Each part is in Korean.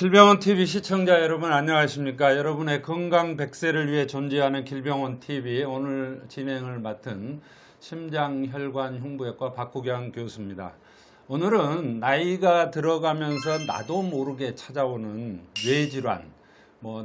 길병원TV 시청자 여러분 안녕하십니까. 여러분의 건강 100세를 위해 존재하는 길병원TV 오늘 진행을 맡은 심장혈관 흉부외과 박국영 교수입니다. 오늘은 나이가 들어가면서 나도 모르게 찾아오는 뇌질환,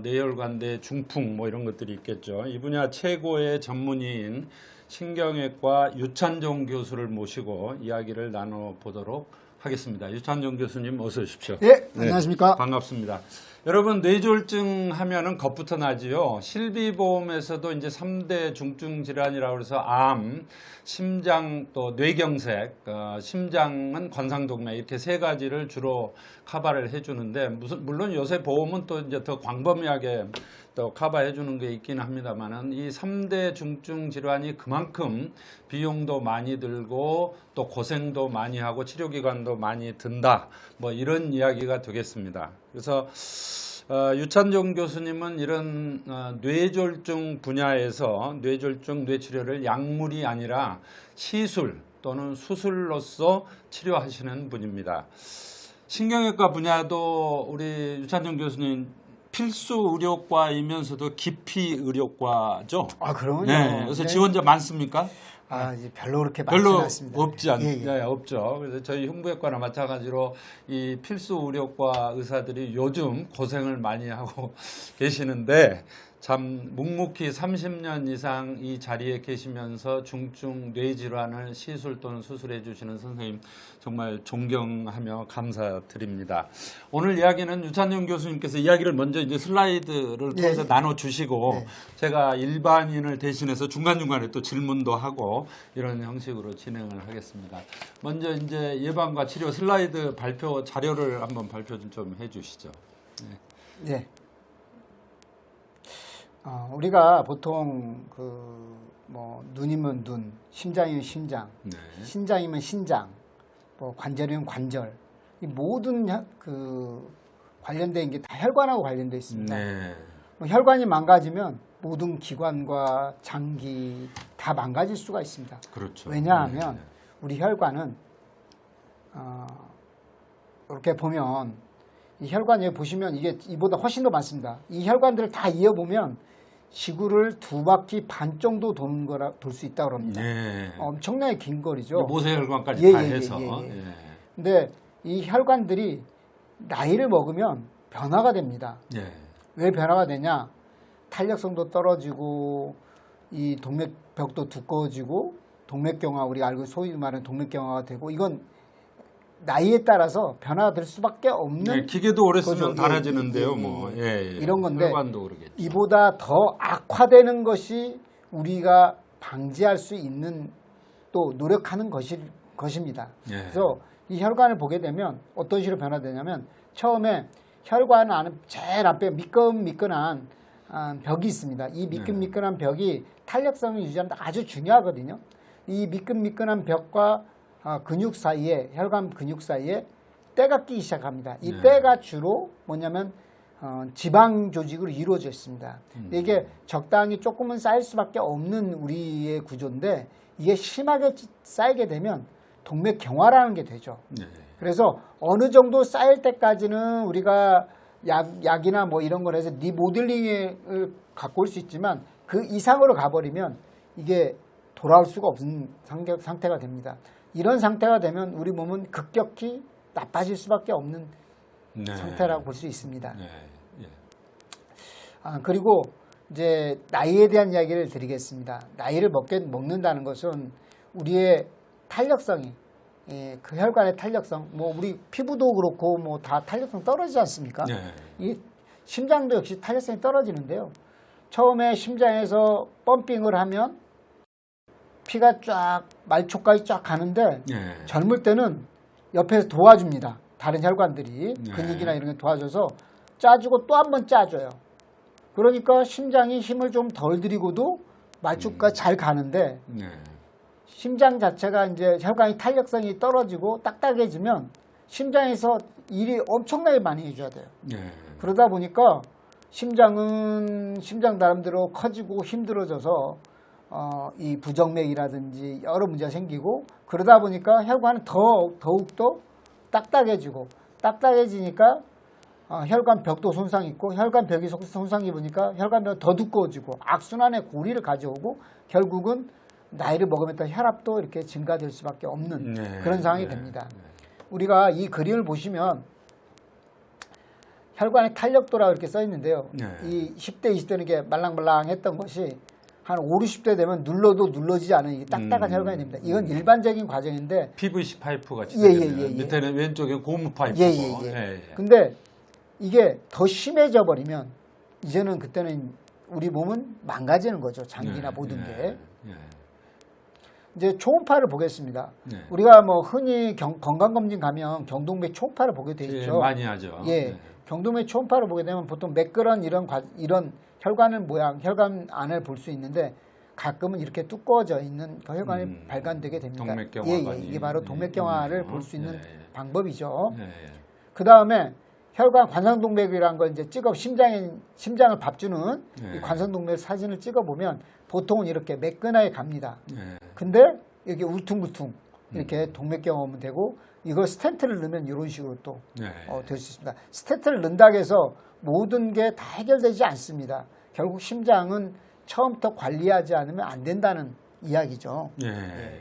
뇌혈관대 중풍 이런 것들이 있겠죠. 이 분야 최고의 전문의인 신경외과 유찬종 교수를 모시고 이야기를 나눠보도록 하겠습니다. 유찬종 교수님 어서 오십시오. 네, 안녕하십니까. 반갑습니다. 여러분 뇌졸중 하면은 겁부터 나지요. 실비보험에서도 이제 3대 중증 질환이라고 해서 암, 심장 또 뇌경색, 심장은 관상동맥 이렇게 세 가지를 주로 커버를 해주는데 물론 요새 보험은 또 이제 더 광범위하게 또 커버해 주는 게 있긴 합니다만은 이 3대 중증 질환이 그만큼 비용도 많이 들고 또 고생도 많이 하고 치료 기간도 많이 든다. 이런 이야기가 되겠습니다. 그래서 유찬종 교수님은 이런 뇌졸중 분야에서 뇌졸중 뇌치료를 약물이 아니라 시술 또는 수술로서 치료하시는 분입니다. 신경외과 분야도 우리 유찬종 교수님 필수 의료과이면서도 기피 의료과죠. 아, 그럼요. 네, 그래서 네. 지원자 많습니까? 이제 별로 그렇게 많지 별로 않습니다. 없지 않나요? 예. 없죠. 그래서 저희 흉부외과나 마찬가지로 이 필수 의료과 의사들이 요즘 고생을 많이 하고 계시는데 참 묵묵히 30년 이상 이 자리에 계시면서 중증 뇌질환을 시술 또는 수술해 주시는 선생님 정말 존경하며 감사드립니다. 오늘 이야기는 유찬종 교수님께서 이야기를 먼저 이제 슬라이드를 통해서 나눠주시고 제가 일반인을 대신해서 중간중간에 또 질문도 하고 이런 형식으로 진행을 하겠습니다. 먼저 이제 예방과 치료 슬라이드 발표 자료를 한번 발표 좀 해주시죠. 네. 우리가 보통 눈이면 눈, 심장이면 심장, 신장이면 신장, 관절이면 관절, 이 모든 관련된 게 다 혈관하고 관련되어 있습니다. 혈관이 망가지면 모든 기관과 장기 다 망가질 수가 있습니다. 그렇죠. 왜냐하면 우리 혈관은 이렇게 보면 이 혈관 여기 보시면 이게 이보다 훨씬 더 많습니다. 이 혈관들을 다 이어보면 지구를 2바퀴 반 정도 돌 수 있다고 합니다. 엄청나게 긴 거리죠. 모세혈관까지 다 해서. 근데 이 혈관들이 나이를 먹으면 변화가 됩니다. 왜 변화가 되냐? 탄력성도 떨어지고 이 동맥벽도 두꺼워지고 동맥경화, 우리가 알고 소위 말하는 동맥경화가 되고 이건 나이에 따라서 변화가 될 수밖에 없는 기계도 오래 쓰면 달아지는데요. 이런 건데 그러겠죠. 이보다 더 악화되는 것이 우리가 방지할 수 있는 또 노력하는 것입니다. 그래서 이 혈관을 보게 되면 어떤 식으로 변화되냐면 처음에 혈관 안에 제일 앞에 미끈미끈한 벽이 있습니다. 이 미끈미끈한 벽이 탄력성을 유지하는 데 아주 중요하거든요. 이 미끈미끈한 벽과 근육 사이에, 혈관 근육 사이에 때가 끼기 시작합니다. 이 때가 주로 뭐냐면 지방 조직으로 이루어져 있습니다. 이게 적당히 조금은 쌓일 수밖에 없는 우리의 구조인데 이게 심하게 쌓이게 되면 동맥경화라는 게 되죠. 그래서 어느 정도 쌓일 때까지는 우리가 약이나 이런 걸 해서 리모델링을 갖고 올 수 있지만 그 이상으로 가버리면 이게 돌아올 수가 없는 상태가 됩니다. 이런 상태가 되면 우리 몸은 급격히 나빠질 수밖에 없는 상태라고 볼 수 있습니다. 그리고 이제 나이에 대한 이야기를 드리겠습니다. 나이를 먹는다는 것은 우리의 탄력성이, 그 혈관의 탄력성, 우리 피부도 그렇고 다 탄력성 떨어지지 않습니까? 이 심장도 역시 탄력성이 떨어지는데요. 처음에 심장에서 펌핑을 하면 피가 쫙 말초까지 쫙 가는데 젊을 때는 옆에서 도와줍니다. 다른 혈관들이 근육이나 이런 게 도와줘서 짜주고 또 한 번 짜줘요. 그러니까 심장이 힘을 좀 덜 들이고도 말초까지 잘 가는데 심장 자체가 이제 혈관이 탄력성이 떨어지고 딱딱해지면 심장에서 일이 엄청나게 많이 해줘야 돼요. 그러다 보니까 심장은 심장 나름대로 커지고 힘들어져서 이 부정맥이라든지 여러 문제가 생기고 그러다 보니까 혈관은 더욱더 딱딱해지고 딱딱해지니까 혈관벽도 손상이 있고 혈관벽이 손상이 입으니까 혈관벽이 더 두꺼워지고 악순환의 고리를 가져오고 결국은 나이를 먹으면 따라 혈압도 이렇게 증가될 수밖에 없는 네, 그런 상황이 네, 됩니다. 네. 우리가 이 그림을 보시면 혈관의 탄력도라고 이렇게 써 있는데요. 네. 이 10대, 20대는 이게 말랑말랑했던 것이 한 5, 60대 되면 눌러도 눌러지지 않은 이게 딱딱한 혈관이 됩니다. 이건 일반적인 과정인데 PVC 파이프 같이 예, 되면 예, 예, 예. 밑에는 왼쪽에 고무 파이프고. 예, 예, 예. 근데 이게 더 심해져 버리면 이제는 그때는 우리 몸은 망가지는 거죠. 장기나 모든 게. 이제 초음파를 보겠습니다. 네. 우리가 뭐 흔히 건강검진 가면 경동맥 초음파를 보게 돼 예, 있죠. 많이 하죠. 예. 네. 경동맥 초음파를 보게 되면 보통 매끄런 이런 혈관 모양, 혈관 안을 볼 수 있는데 가끔은 이렇게 두꺼워져 있는 그 혈관이 발견되게 됩니다. 동맥경화관이. 예, 이게 바로 동맥경화를 볼 수 있는 방법이죠. 예, 예. 그 다음에 혈관 관상동맥이라는 걸 이제 심장을 밥주는 네. 이 관상동맥 사진을 찍어보면 보통은 이렇게 매끈하게 갑니다. 예. 근데 여기 울퉁불퉁 이렇게 동맥경화 오면 되고 이걸 스텐트를 넣으면 이런 식으로 또 예. 될 수 있습니다. 스텐트를 넣는다고 해서 모든 게 다 해결되지 않습니다. 결국 심장은 처음부터 관리하지 않으면 안 된다는 이야기죠. 예.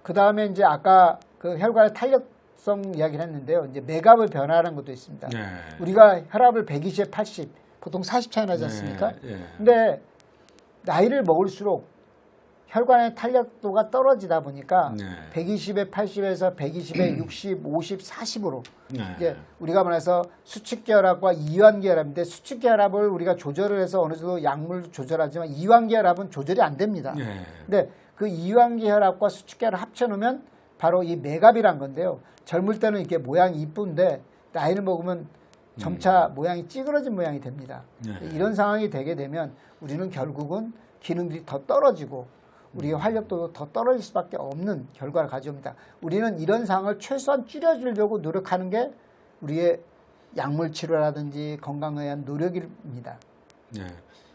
그 다음에 이제 아까 그 혈관의 탄력성 이야기를 했는데요. 이제 맥압을 변화하는 것도 있습니다. 예. 우리가 혈압을 120에 80, 보통 40 차이 나지 않습니까? 예. 근데 나이를 먹을수록 혈관의 탄력도가 떨어지다 보니까 네. 120에 80에서 120에 60, 50, 40으로 네. 이제 우리가 말해서 수축기혈압과 이완기혈압인데 수축기혈압을 우리가 조절을 해서 어느 정도 약물 조절하지만 이완기혈압은 조절이 안 됩니다. 예. 근데 그 이완기혈압과 수축기혈압 합쳐놓으면 바로 이 맥압이란 건데요. 젊을 때는 이렇게 모양이 이쁜데 나이를 먹으면 점차 모양이 찌그러진 모양이 됩니다. 네. 이런 상황이 되게 되면 우리는 결국은 기능들이 더 떨어지고 우리의 활력도도 더 떨어질 수밖에 없는 결과를 가져옵니다. 우리는 이런 상황을 최소한 줄여주려고 노력하는 게 우리의 약물 치료라든지 건강에 대한 노력입니다. 네.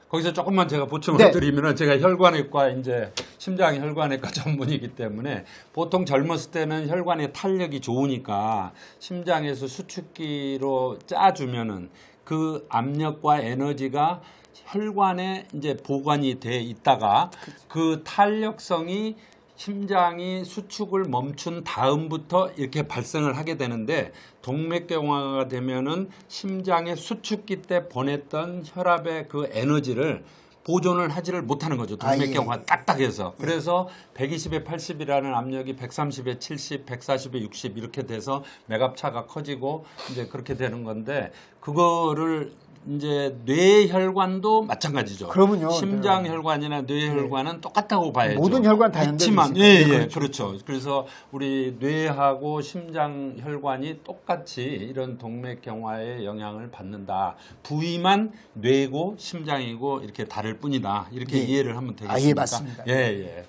거기서 조금만 제가 보충을 네. 드리면은 제가 혈관외과 이제 심장혈관외과 전문이기 때문에 보통 젊었을 때는 혈관의 탄력이 좋으니까 심장에서 수축기로 짜주면은 그 압력과 에너지가 혈관에 이제 보관이 돼 있다가 그 탄력성이 심장이 수축을 멈춘 다음부터 이렇게 발생을 하게 되는데 동맥경화가 되면은 심장의 수축기 때 보냈던 혈압의 그 에너지를 보존을 하지를 못하는 거죠. 동맥경화가 딱딱해서. 그래서 120에 80이라는 압력이 130에 70, 140에 60 이렇게 돼서 맥압차가 커지고 이제 그렇게 되는 건데 그거를 이제 뇌혈관도 마찬가지죠. 그러면요. 심장혈관이나 뇌혈관은 똑같다고 봐야죠. 모든 혈관 다 연결돼 있지만, 있으니까. 예, 네, 그렇죠. 그래서 우리 뇌하고 심장혈관이 똑같이 이런 동맥경화에 영향을 받는다. 부위만 뇌고 심장이고 이렇게 다를 뿐이다. 이렇게 예. 이해를 하면 되겠습니다. 예, 맞습니다. 예.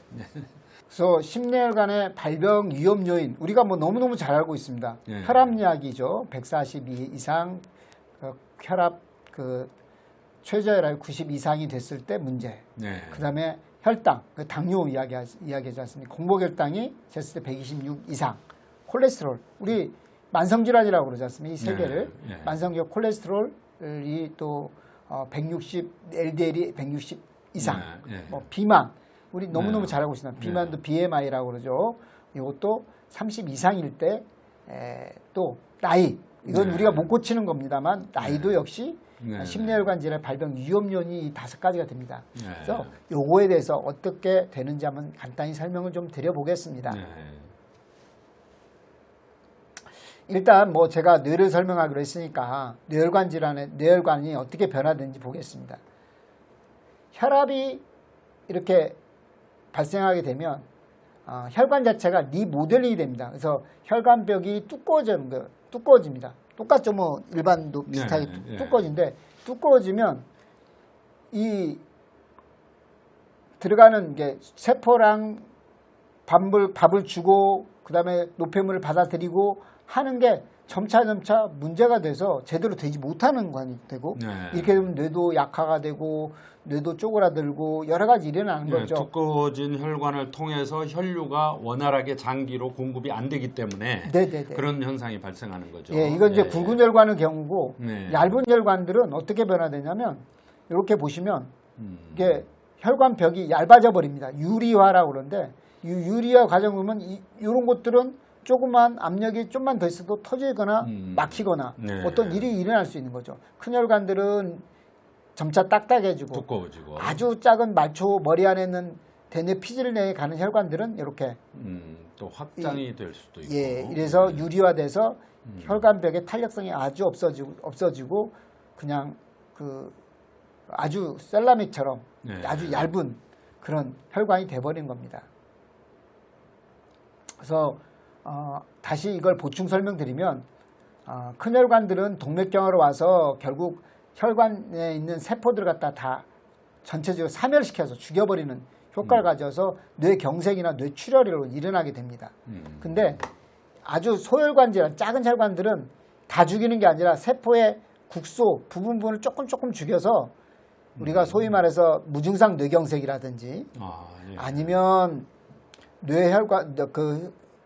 그래서 심내혈관의 발병 위험 요인 우리가 뭐 너무너무 잘 알고 있습니다. 예. 혈압약이죠. 140 이상 혈압 그 최저혈압이 90 이상이 됐을 때 문제. 네. 그다음에 혈당, 그 당뇨 이야기하지 않습니까? 공복혈당이 쟀을 때 126 이상. 콜레스테롤, 우리 만성질환이라고 그러지 않습니까? 이 세 개를. 네, 네. 만성적 콜레스테롤이 또 160, LDL이 160 이상. 네, 네. 뭐 비만, 우리 너무너무 네. 잘 알고 있습니다. 비만도 BMI라고 그러죠. 이것도 30 이상일 때 또 나이, 이건 네. 우리가 못 고치는 겁니다만 나이도 역시 네. 심내혈관 질환 발병 위험 요인이 이 5가지가 됩니다. 네. 그래서 요거에 대해서 어떻게 되는지 한번 간단히 설명을 좀 드려보겠습니다. 네. 일단 뭐 제가 뇌를 설명하기로 했으니까 뇌혈관 질환의 뇌혈관이 어떻게 변화되는지 보겠습니다. 혈압이 이렇게 발생하게 되면 혈관 자체가 리모델링이 됩니다. 그래서 혈관벽이 두꺼워집니다. 똑같죠, 뭐 일반도 비슷하게 네. 두꺼워진데 두꺼워지면 이 들어가는 게 세포랑 밥을 주고 그다음에 노폐물을 받아들이고 하는 게 점차 문제가 돼서 제대로 되지 못하는 관이 되고 네. 이렇게 되면 뇌도 약화가 되고 뇌도 쪼그라들고 여러 가지 일어나는 네, 거죠. 두꺼워진 혈관을 통해서 혈류가 원활하게 장기로 공급이 안 되기 때문에 네네네. 그런 현상이 발생하는 거죠. 예, 이건 이제 네. 굵은 혈관의 경우고 네. 얇은 혈관들은 어떻게 변화되냐면 이렇게 보시면 이게 혈관벽이 얇아져 버립니다. 유리화라고 그러는데 이 유리화 과정 보면 이런 것들은 조그만 압력이 좀만 더 있어도 터지거나 막히거나 네. 어떤 일이 일어날 수 있는 거죠. 큰 혈관들은 점차 딱딱해지고 두꺼워지고 아주 작은 말초 머리 안에 있는 대뇌 피질 내에 가는 혈관들은 이렇게 또 확장이 될 수도 있고. 예, 이래서 유리화돼서 혈관벽의 탄력성이 아주 없어지고 그냥 그 아주 셀라믹처럼 네. 아주 얇은 그런 혈관이 돼버린 겁니다. 그래서 다시 이걸 보충 설명드리면 큰 혈관들은 동맥경화로 와서 결국 혈관에 있는 세포들을 갖다 다 전체적으로 사멸시켜서 죽여버리는 효과를 가져서 뇌경색이나 뇌출혈로 일어나게 됩니다. 근데 아주 소혈관 질환, 작은 혈관들은 다 죽이는 게 아니라 세포의 국소 부분을 조금 죽여서 우리가 소위 말해서 무증상 뇌경색이라든지 예. 아니면 뇌혈관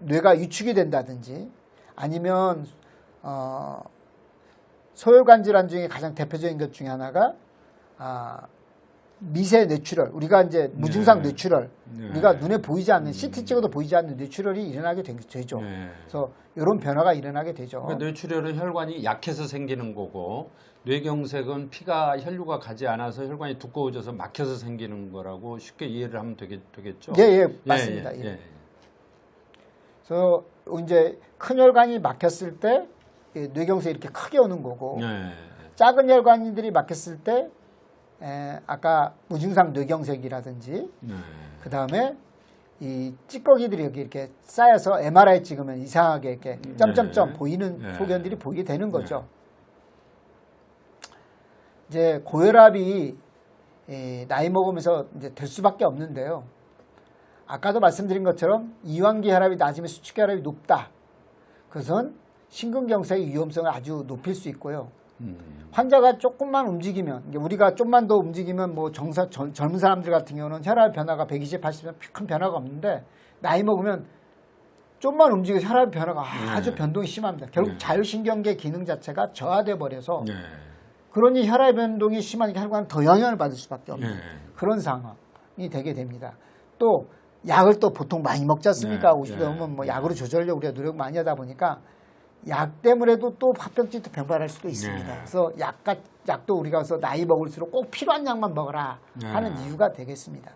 뇌가 위축이 된다든지 아니면 소혈관 질환 중에 가장 대표적인 것 중에 하나가 미세 뇌출혈, 우리가 이제 무증상 네. 뇌출혈, 네. 우리가 눈에 보이지 않는 CT 찍어도 보이지 않는 뇌출혈이 일어나게 되죠. 네. 그래서 이런 변화가 일어나게 되죠. 그러니까 뇌출혈은 혈관이 약해서 생기는 거고 뇌경색은 피가 혈류가 가지 않아서 혈관이 두꺼워져서 막혀서 생기는 거라고 쉽게 이해를 하면 되겠죠? 예, 맞습니다. 예. 그래서 이제 큰 혈관이 막혔을 때 뇌경색이 이렇게 크게 오는 거고 작은 혈관들이 막혔을 때 아까 무증상 뇌경색이라든지 그 다음에 이 찌꺼기들이 여기 이렇게 쌓여서 MRI 찍으면 이상하게 이렇게 점점점 보이는 소견들이 보이게 되는 거죠. 이제 고혈압이 나이 먹으면서 이제 될 수밖에 없는데요. 아까도 말씀드린 것처럼 이완기 혈압이 낮으면 수축 혈압이 높다. 그것은 심근경색의 위험성을 아주 높일 수 있고요. 환자가 조금만 움직이면, 우리가 좀만 더 움직이면 뭐 젊은 사람들 같은 경우는 혈압 변화가 120, 80면 큰 변화가 없는데 나이 먹으면 좀만 움직여서 혈압 변화가 아주 변동이 심합니다. 결국 자율신경계 기능 자체가 저하돼 버려서 그러니 혈압 변동이 심하니까 혈관은 더 영향을 받을 수밖에 없는 그런 상황이 되게 됩니다. 또 약을 또 보통 많이 먹지 않습니까? 50대 오면 뭐 약으로 조절하려고 우리가 노력 많이 하다 보니까 약 때문에도 또 합병증도 병발할 수도 있습니다. 그래서 약도 우리가 그래서 나이 먹을수록 꼭 필요한 약만 먹어라 하는 이유가 되겠습니다.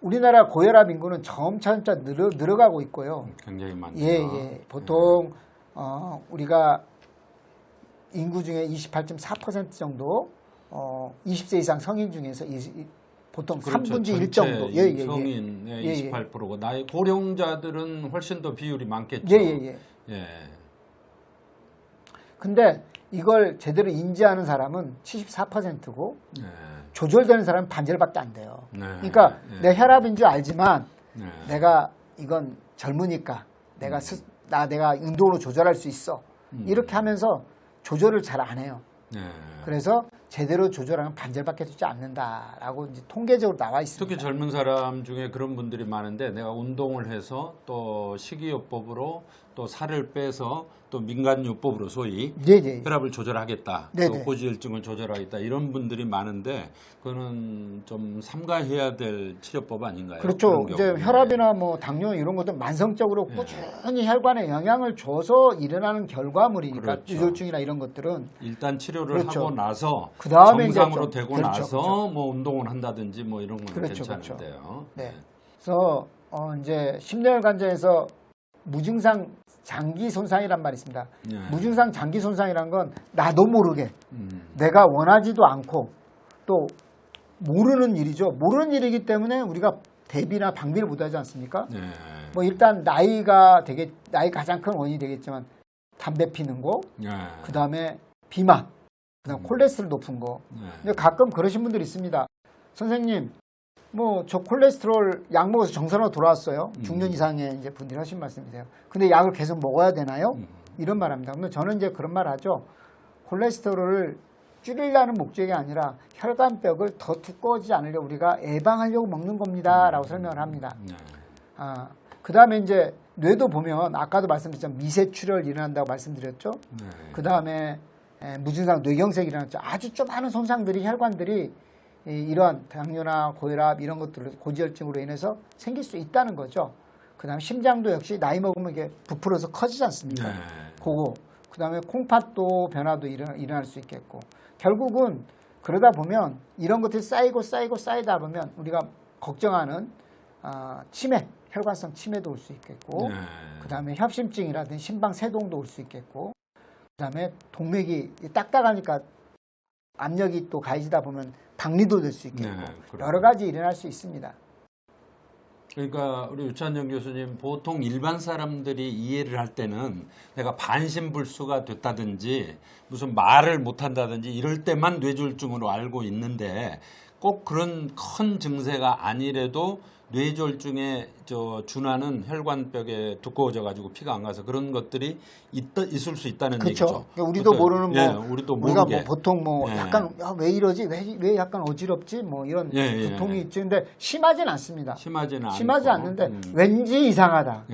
우리나라 고혈압 인구는 점차 늘어가고 있고요. 굉장히 많다. 보통 우리가 인구 중에 28.4% 정도 20세 이상 성인 중에서 보통 그렇죠. 3분의 1 정도. 성인의 28%고 나이 고령자들은 훨씬 더 비율이 많겠죠. 근데 이걸 제대로 인지하는 사람은 74%고 조절되는 사람은 반절밖에 안 돼요. 그러니까 내 혈압인 줄 알지만 내가 이건 젊으니까 내가 운동으로 조절할 수 있어. 이렇게 하면서 조절을 잘 안 해요. 그래서 제대로 조절하면 반절밖에 되지 않는다라고 이제 통계적으로 나와 있습니다. 특히 젊은 사람 중에 그런 분들이 많은데 내가 운동을 해서 또 식이요법으로 또 살을 빼서 또 민간요법으로 소위 혈압을 조절하겠다. 또 고지혈증을 조절하겠다. 이런 분들이 많은데 그거는 좀 삼가해야 될 치료법 아닌가요? 그렇죠. 이제 혈압이나 뭐 당뇨 이런 것도 만성적으로 꾸준히 혈관에 영향을 줘서 일어나는 결과물이니까 뇌졸중이나 이런 것들은 일단 치료를 하고 나서 그다음에 정상으로 되고 나서 뭐 운동을 한다든지 뭐 이런 건 괜찮은데요. 그래서 이제 심뇌혈관장에서 무증상 장기 손상이란 말이 있습니다. 무증상 장기 손상이란 건 나도 모르게 내가 원하지도 않고 또 모르는 일이죠. 모르는 일이기 때문에 우리가 대비나 방비를 못하지 않습니까? 뭐 일단 나이가 가장 큰 원인이 되겠지만 담배 피는 거, 그 다음에 비만, 그 다음 콜레스테롤 높은 거. 근데 가끔 그러신 분들이 있습니다. 선생님, 뭐 저 콜레스테롤 약 먹어서 정상으로 돌아왔어요. 중년 이상의 이제 분들이 하신 말씀이세요. 근데 약을 계속 먹어야 되나요? 이런 말합니다. 그러면 저는 이제 그런 말 하죠. 콜레스테롤을 줄이려는 목적이 아니라 혈관벽을 더 두꺼워지지 않으려 우리가 예방하려고 먹는 겁니다라고 설명을 합니다. 그 다음에 이제 뇌도 보면 아까도 말씀드렸지만 미세출혈 일어난다고 말씀드렸죠. 그 다음에 무증상 뇌경색이 일어났죠. 아주 좀 많은 손상들이 혈관들이 이러한 당뇨나 고혈압 이런 것들 고지혈증으로 인해서 생길 수 있다는 거죠. 그 다음에 심장도 역시 나이 먹으면 이게 부풀어서 커지지 않습니까? 그거. 그 다음에 콩팥도 변화도 일어날 수 있겠고 결국은 그러다 보면 이런 것들이 쌓이다 보면 우리가 걱정하는 치매, 혈관성 치매도 올 수 있겠고 그 다음에 협심증이라든지 심방세동도 올 수 있겠고 그 다음에 동맥이 딱딱하니까 압력이 또 가해지다 보면 박리도 될 수 있겠고 여러 가지 일어날 수 있습니다. 그러니까 우리 유찬영 교수님 보통 일반 사람들이 이해를 할 때는 내가 반신불수가 됐다든지 무슨 말을 못한다든지 이럴 때만 뇌졸중으로 알고 있는데 꼭 그런 큰 증세가 아니래도 뇌졸중에 준하는 혈관벽에 두꺼워져 가지고 피가 안 가서 그런 것들이 있을 수 있다는 그렇죠. 얘기죠. 우리도 모르는 우리도 우리가 모르게. 뭐 보통 뭐 약간 왜 이러지? 왜 약간 어지럽지? 뭐 이런 두통이 있지. 근데 심하진 않습니다. 심하지 않는데 왠지 이상하다.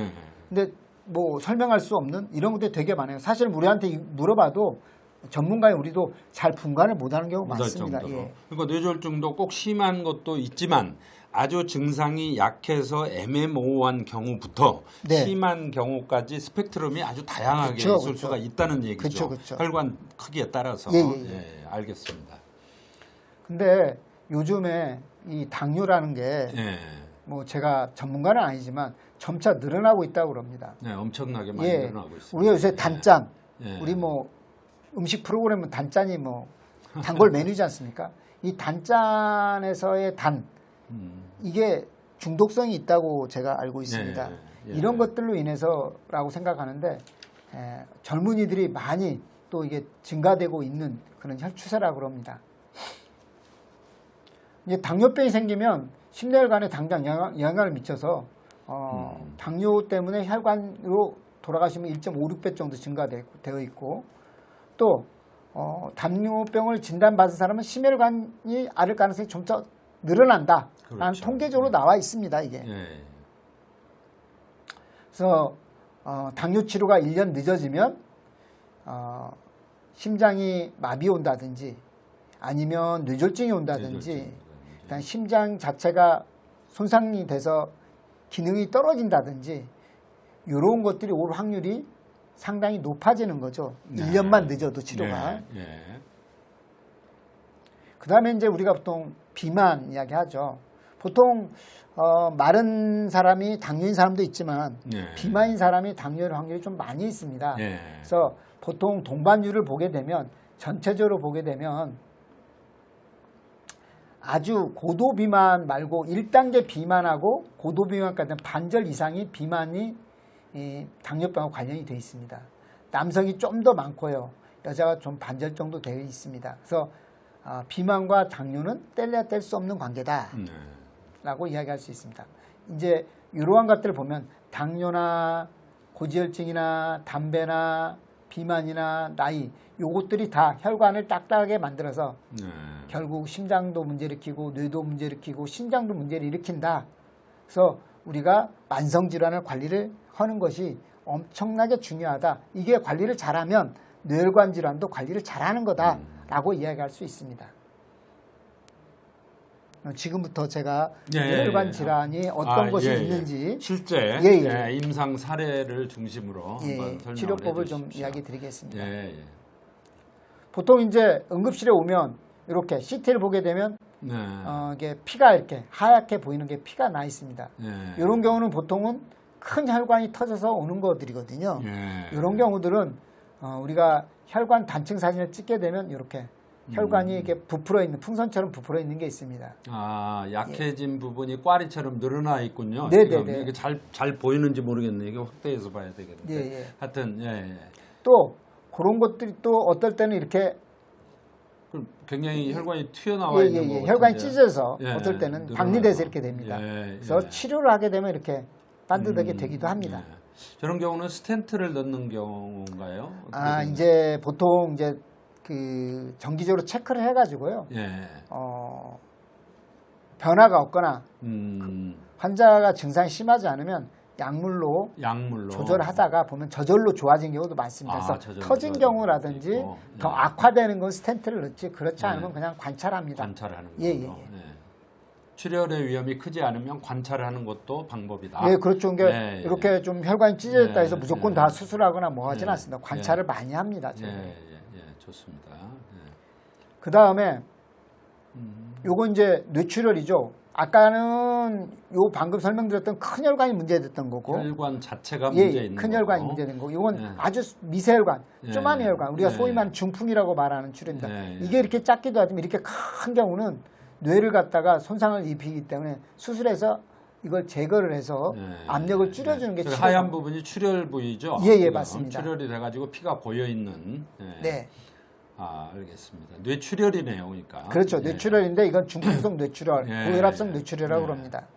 근데 뭐 설명할 수 없는 이런 것들이 되게 많아요. 사실 우리한테 물어봐도 전문가인 우리도 잘 분간을 못하는 경우가 많습니다. 그러니까 뇌졸중도 꼭 심한 것도 있지만 아주 증상이 약해서 애매모호한 경우부터 심한 경우까지 스펙트럼이 아주 다양하게 있을 수가 있다는 얘기죠. 혈관 크기에 따라서. 알겠습니다. 근데 요즘에 이 당뇨라는 게 뭐 제가 전문가는 아니지만 점차 늘어나고 있다고 그럽니다. 엄청나게 많이 늘어나고 있습니다. 우리가 요새 단짠, 우리 뭐 음식 프로그램은 단짠이 뭐 단골 메뉴지 않습니까? 이 단짠에서의 단 이게 중독성이 있다고 제가 알고 있습니다. 이런 것들로 인해서라고 생각하는데 젊은이들이 많이 또 이게 증가되고 있는 그런 추세라고 그럽니다. 이제 당뇨병이 생기면 심혈관에 당장 영향을 미쳐서 당뇨 때문에 혈관으로 돌아가시면 1.56배 정도 증가되어 있고 또 당뇨병을 진단받은 사람은 심혈관이 앓을 가능성이 점차 늘어난다. 라는 통계적으로 나와 있습니다. 이게. 그래서 당뇨 치료가 1년 늦어지면 심장이 마비 온다든지 아니면 뇌졸중이 온다든지 일단 심장 자체가 손상이 돼서 기능이 떨어진다든지 이런 것들이 올 확률이 상당히 높아지는 거죠. 1년만 늦어도 치료가. 그 다음에 이제 우리가 보통 비만 이야기 하죠. 보통 마른 사람이 당뇨인 사람도 있지만 비만인 사람이 당뇨일 확률이 좀 많이 있습니다. 그래서 보통 동반율을 보게 되면 전체적으로 보게 되면 아주 고도 비만 말고 1단계 비만하고 고도 비만까지는 반절 이상이 비만이 당뇨병과 관련이 되어 있습니다. 남성이 좀 더 많고요. 여자가 좀 반절 정도 되어 있습니다. 그래서 비만과 당뇨는 뗄래야 뗄 수 없는 관계다 라고 이야기할 수 있습니다. 이제 이러한 것들을 보면 당뇨나 고지혈증이나 담배나 비만이나 나이 요것들이 다 혈관을 딱딱하게 만들어서 결국 심장도 문제 일으키고 뇌도 문제 일으키고 신장도 문제를 일으킨다. 그래서 우리가 만성질환을 관리를 하는 것이 엄청나게 중요하다. 이게 관리를 잘하면 뇌혈관 질환도 관리를 잘하는 거다라고 이야기할 수 있습니다. 지금부터 제가 뇌혈관 질환이 어떤 것이 있는지 실제 임상 사례를 중심으로 한번 설명을 치료법을 해주십시오. 좀 이야기 드리겠습니다. 보통 이제 응급실에 오면 이렇게 CT를 보게 되면 이게 피가 이렇게 하얗게 보이는 게 피가 나 있습니다. 이런 경우는 보통은 큰 혈관이 터져서 오는 것들이거든요. 이런 경우들은 우리가 혈관 단층 사진을 찍게 되면 이렇게 혈관이 이렇게 부풀어 있는 풍선처럼 부풀어 있는 게 있습니다. 약해진 부분이 꽈리처럼 늘어나 있군요. 네네네. 이게 잘 보이는지 모르겠네. 이게 확대해서 봐야 되겠는데. 하여튼 또 그런 것들이 또 어떨 때는 이렇게 그럼 굉장히 혈관이 튀어나와 있는 거 혈관이 같은데요. 찢어서 예, 어떨 때는 늘어나고. 박리돼서 이렇게 됩니다. 예, 그래서 예. 치료를 하게 되면 이렇게 반듯하게 되기도 합니다. 예. 저런 경우는 스텐트를 넣는 경우인가요? 어떻게 아, 되나요? 이제 보통 이제 그 정기적으로 체크를 해가지고요. 예. 변화가 없거나 음, 환자가 증상이 심하지 않으면 약물로 약물로 조절하다가 보면 저절로 좋아진 경우도 많습니다. 아, 그래서 저절로 터진 좋아지는 경우라든지 것도 있고. 더 예. 악화되는 건 스텐트를 넣지 그렇지 예. 않으면 그냥 관찰합니다. 관찰하는 거죠. 예, 예, 예. 예. 출혈의 위험이 크지 않으면 관찰하는 것도 방법이다. 네, 그렇죠. 그러니까 예, 예. 이렇게 좀 혈관이 찢어졌다 해서 예, 무조건 예. 다 수술하거나 뭐 하진 예, 않습니다. 관찰을 많이 합니다. 예, 저는. 예, 좋습니다. 예. 그 다음에 요거 이제 뇌출혈이죠. 아까는 요 방금 설명드렸던 큰 혈관이 문제됐던 거고, 혈관 자체가 예, 문제 예, 있는 큰 거고. 혈관이 문제된 거고, 이건 예. 아주 미세혈관, 예, 쪼만 예. 혈관, 우리가 예, 소위 예. 말하는 중풍이라고 말하는 출혈입니다. 예, 예. 이게 이렇게 작기도 하지만 이렇게 큰 경우는 뇌를 갖다가 손상을 입히기 때문에 수술해서 이걸 제거를 해서 예, 압력을 예, 줄여주는 게 저기 치료. 하얀 부분이 출혈 부위죠. 예, 예, 지금 맞습니다. 출혈이 돼가지고 피가 고여 있는. 예. 네, 아, 알겠습니다. 뇌출혈이네요, 그러니까. 그렇죠. 예. 뇌출혈인데 이건 중풍성 뇌출혈, 예, 고혈압성 예. 뇌출혈이라고 예. 그럽니다.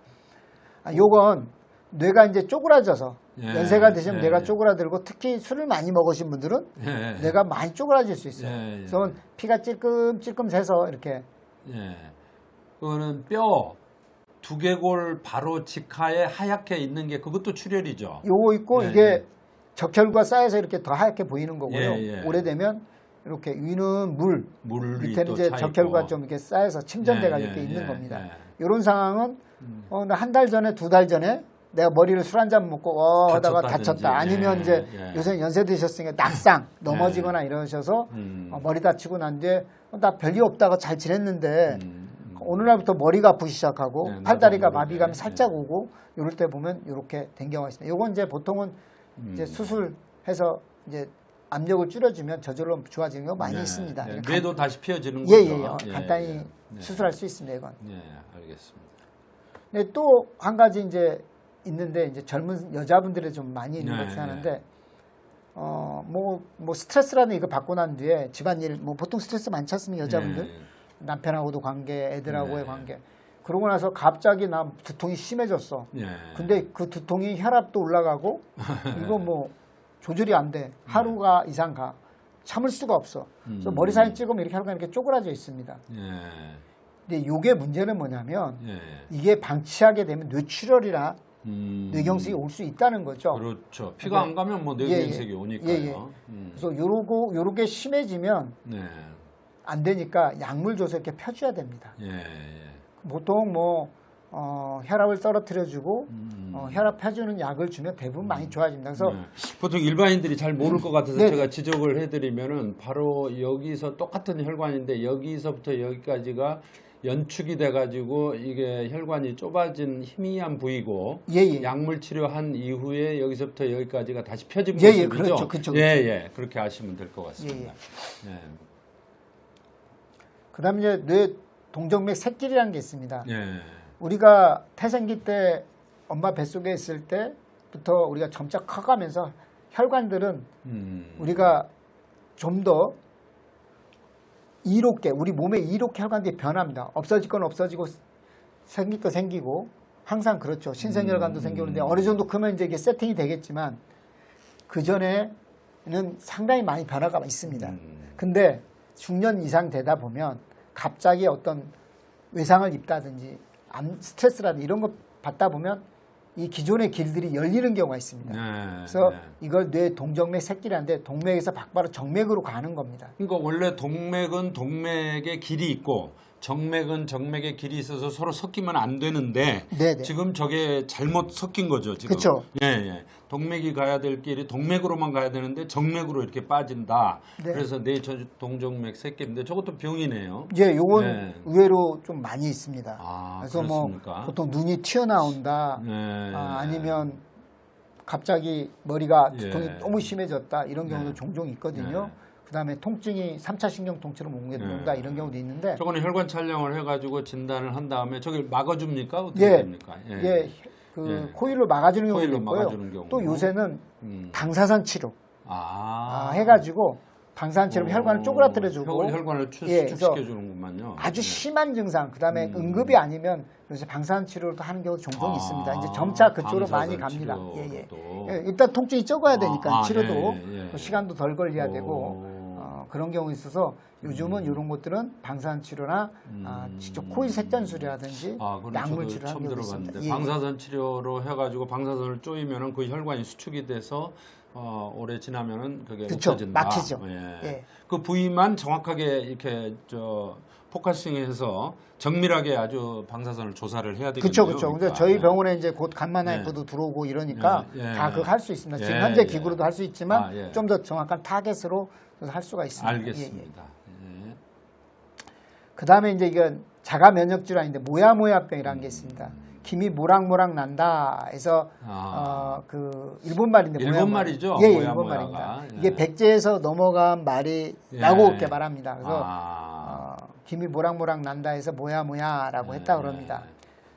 요건 뇌가 이제 쪼그라져서 예, 연세가 드시면 예, 뇌가 예. 쪼그라들고 특히 술을 많이 먹으신 분들은 예, 예. 뇌가 많이 쪼그라질 수 있어요. 예, 예. 그래서 피가 찔끔찔끔 새서 이렇게 예. 그거는 뼈 두개골 바로 직하에 하얗게 있는 게 그것도 출혈이죠. 요거 있고 예, 이게 예. 적혈구가 쌓여서 이렇게 더 하얗게 보이는 거고요. 예, 예. 오래되면 이렇게 위는 물, 물이 밑에는 또 이제 차 적혈구가 있고. 좀 이렇게 쌓여서 침전돼가 예, 이렇게 예, 있는 예, 겁니다. 예. 이런 상황은 한 달 전에, 두 달 전에 내가 머리를 술 한 잔 먹고 하다가 다쳤다든지. 다쳤다. 아니면 예, 이제 예. 요새 연세 드셨으니까 낙상 넘어지거나 이러셔서 머리 다치고 난 뒤에 나 별일 없다가 잘 지냈는데 어느 날부터 머리가 아프기 시작하고 네, 팔다리가 나도 모르게. 마비감이 살짝 오고 이럴 때 보면 이렇게 된 경우가 있습니다. 요건 이제 보통은 이제 수술해서 이제 압력을 줄여주면 저절로 좋아지는 경우가 많이 네, 있습니다. 네. 그러니까 뇌도 다시 피어지는 예, 거죠. 예, 간단히 네. 수술할 수 있습니다. 이건. 예, 알겠습니다. 근데 또 한 가지 이제 있는데 이제 젊은 여자분들이 좀 많이 있는 네, 것 같긴 하는데 뭐 스트레스라는 이거 받고 난 뒤에 집안일 뭐 보통 스트레스 많지 않습니까 여자분들 예. 남편하고도 관계 애들하고의 네. 관계 그러고 나서 갑자기 나 두통이 심해졌어. 예. 근데 그 두통이 혈압도 올라가고 이거 뭐 조절이 안 돼. 하루가 이상 가. 참을 수가 없어. 그래서 머리 사진 찍으면 이렇게 혈관이 이렇게 쪼그라져 있습니다. 예. 근데 이게 문제는 뭐냐면 예. 이게 방치하게 되면 뇌출혈이나 뇌경색이 올 수 있다는 거죠. 그렇죠. 피가 안 가면 뭐 뇌경색이 오니까요. 예, 예. 그래서 요렇게 심해지면 네. 안 되니까 약물 줘서 이렇게 펴줘야 됩니다. 예. 예. 보통 뭐 혈압을 떨어뜨려주고 혈압 펴주는 약을 주면 대부분 많이 좋아집니다. 그래서 네. 보통 일반인들이 잘 모를 것 같아서 네. 제가 지적을 해드리면은 바로 여기서 똑같은 혈관인데 여기서부터 여기까지가 연축이 돼가지고 이게 혈관이 좁아진 희미한 부위고 예. 약물 치료한 이후에 여기서부터 여기까지가 다시 펴진 예, 예, 모습이죠. 그렇죠. 예. 그렇게 아시면 될 것 같습니다. 예. 그다음에 이제 뇌 동정맥 새끼리라는 게 있습니다. 예. 우리가 태생기 때 엄마 뱃속에 있을 때부터 우리가 점차 커가면서 혈관들은 우리가 좀 더 이롭게 우리 몸에 이롭게 혈관들이 변합니다. 없어질 건 없어지고 생길 거 생기고 항상 그렇죠. 신생혈관도 생기는데 어느 정도 크면 이제 이게 세팅이 되겠지만 그 전에는 상당히 많이 변화가 있습니다. 근데 중년 이상 되다 보면 갑자기 어떤 외상을 입다든지 스트레스라든지 이런 거 받다 보면 이 기존의 길들이 열리는 경우가 있습니다. 그래서 이걸 뇌 동정맥 새끼라는데 동맥에서 바로 정맥으로 가는 겁니다. 그러니까 원래 동맥은 동맥의 길이 있고 정맥은 정맥의 길이 있어서 서로 섞이면 안 되는데 네네. 지금 저게 잘못 섞인 거죠. 지금. 그쵸. 예. 동맥이 가야 될 길이 동맥으로만 가야 되는데 정맥으로 이렇게 빠진다. 네. 그래서 내 동정맥 새끼인데 저것도 병이네요. 예, 요건 네. 의외로 좀 많이 있습니다. 아, 그래서 그렇습니까? 뭐 보통 눈이 튀어나온다. 네. 아니면 갑자기 머리가 두통이 예. 너무 심해졌다. 이런 경우도 네. 종종 있거든요. 네. 그다음에 통증이 3차 신경 통증으로 옮겨온다. 네. 이런 경우도 있는데 저거는 혈관 촬영을 해가지고 진단을 한 다음에 저길 막아줍니까? 어떻게 예. 됩니까? 이게 그 예. 코일로 막아주는 경우도 코일로 있고요. 막아주는 경우. 또 요새는 방사선 치료 해가지고 방사선처럼 혈관을 쪼그라뜨려주고 혈관을 예, 수축시켜 주는구만요. 아주 네. 심한 증상, 그다음에 응급이 아니면 요새 방사선 치료도 하는 경우 종종 있습니다. 이제 점차 그쪽으로 많이 갑니다. 예. 일단 통증이 적어야 되니까 치료도 시간도 덜 걸려야 되고 그런 경우 있어서 요즘은 이런 것들은 방사선 치료나 직접 코일 색전술이라든지 약물 치료를 하는 경우가 있습니다. 방사선 치료로 해가지고 방사선을 쪼이면은 그 혈관이 수축이 돼서 오래 지나면은 그게 그쵸, 없어진다. 막히죠. 예. 그 부위만 정확하게 이렇게 포커싱해서 정밀하게 아주 방사선을 조사를 해야 되겠네요. 그렇죠. 근데 저희 병원에 이제 곧 간만화이프도 들어오고 이러니까 다 그거 할 수 있습니다. 지금 현재 기구로도 할 수 있지만 좀 더 정확한 타겟으로 할 수가 있습니다. 알겠습니다. 그다음에 이제 이건 자가 면역 질환인데 모야모야병이라는 게 있습니다. 김이 모락모락 난다 해서 그 일본 말인데 일본 말이죠? 예, 일본 말입니다. 이게 백제에서 넘어간 말이라고 이렇게 말합니다. 그래서 김이 모락모락 난다 해서 모야모야라고 했다 그럽니다.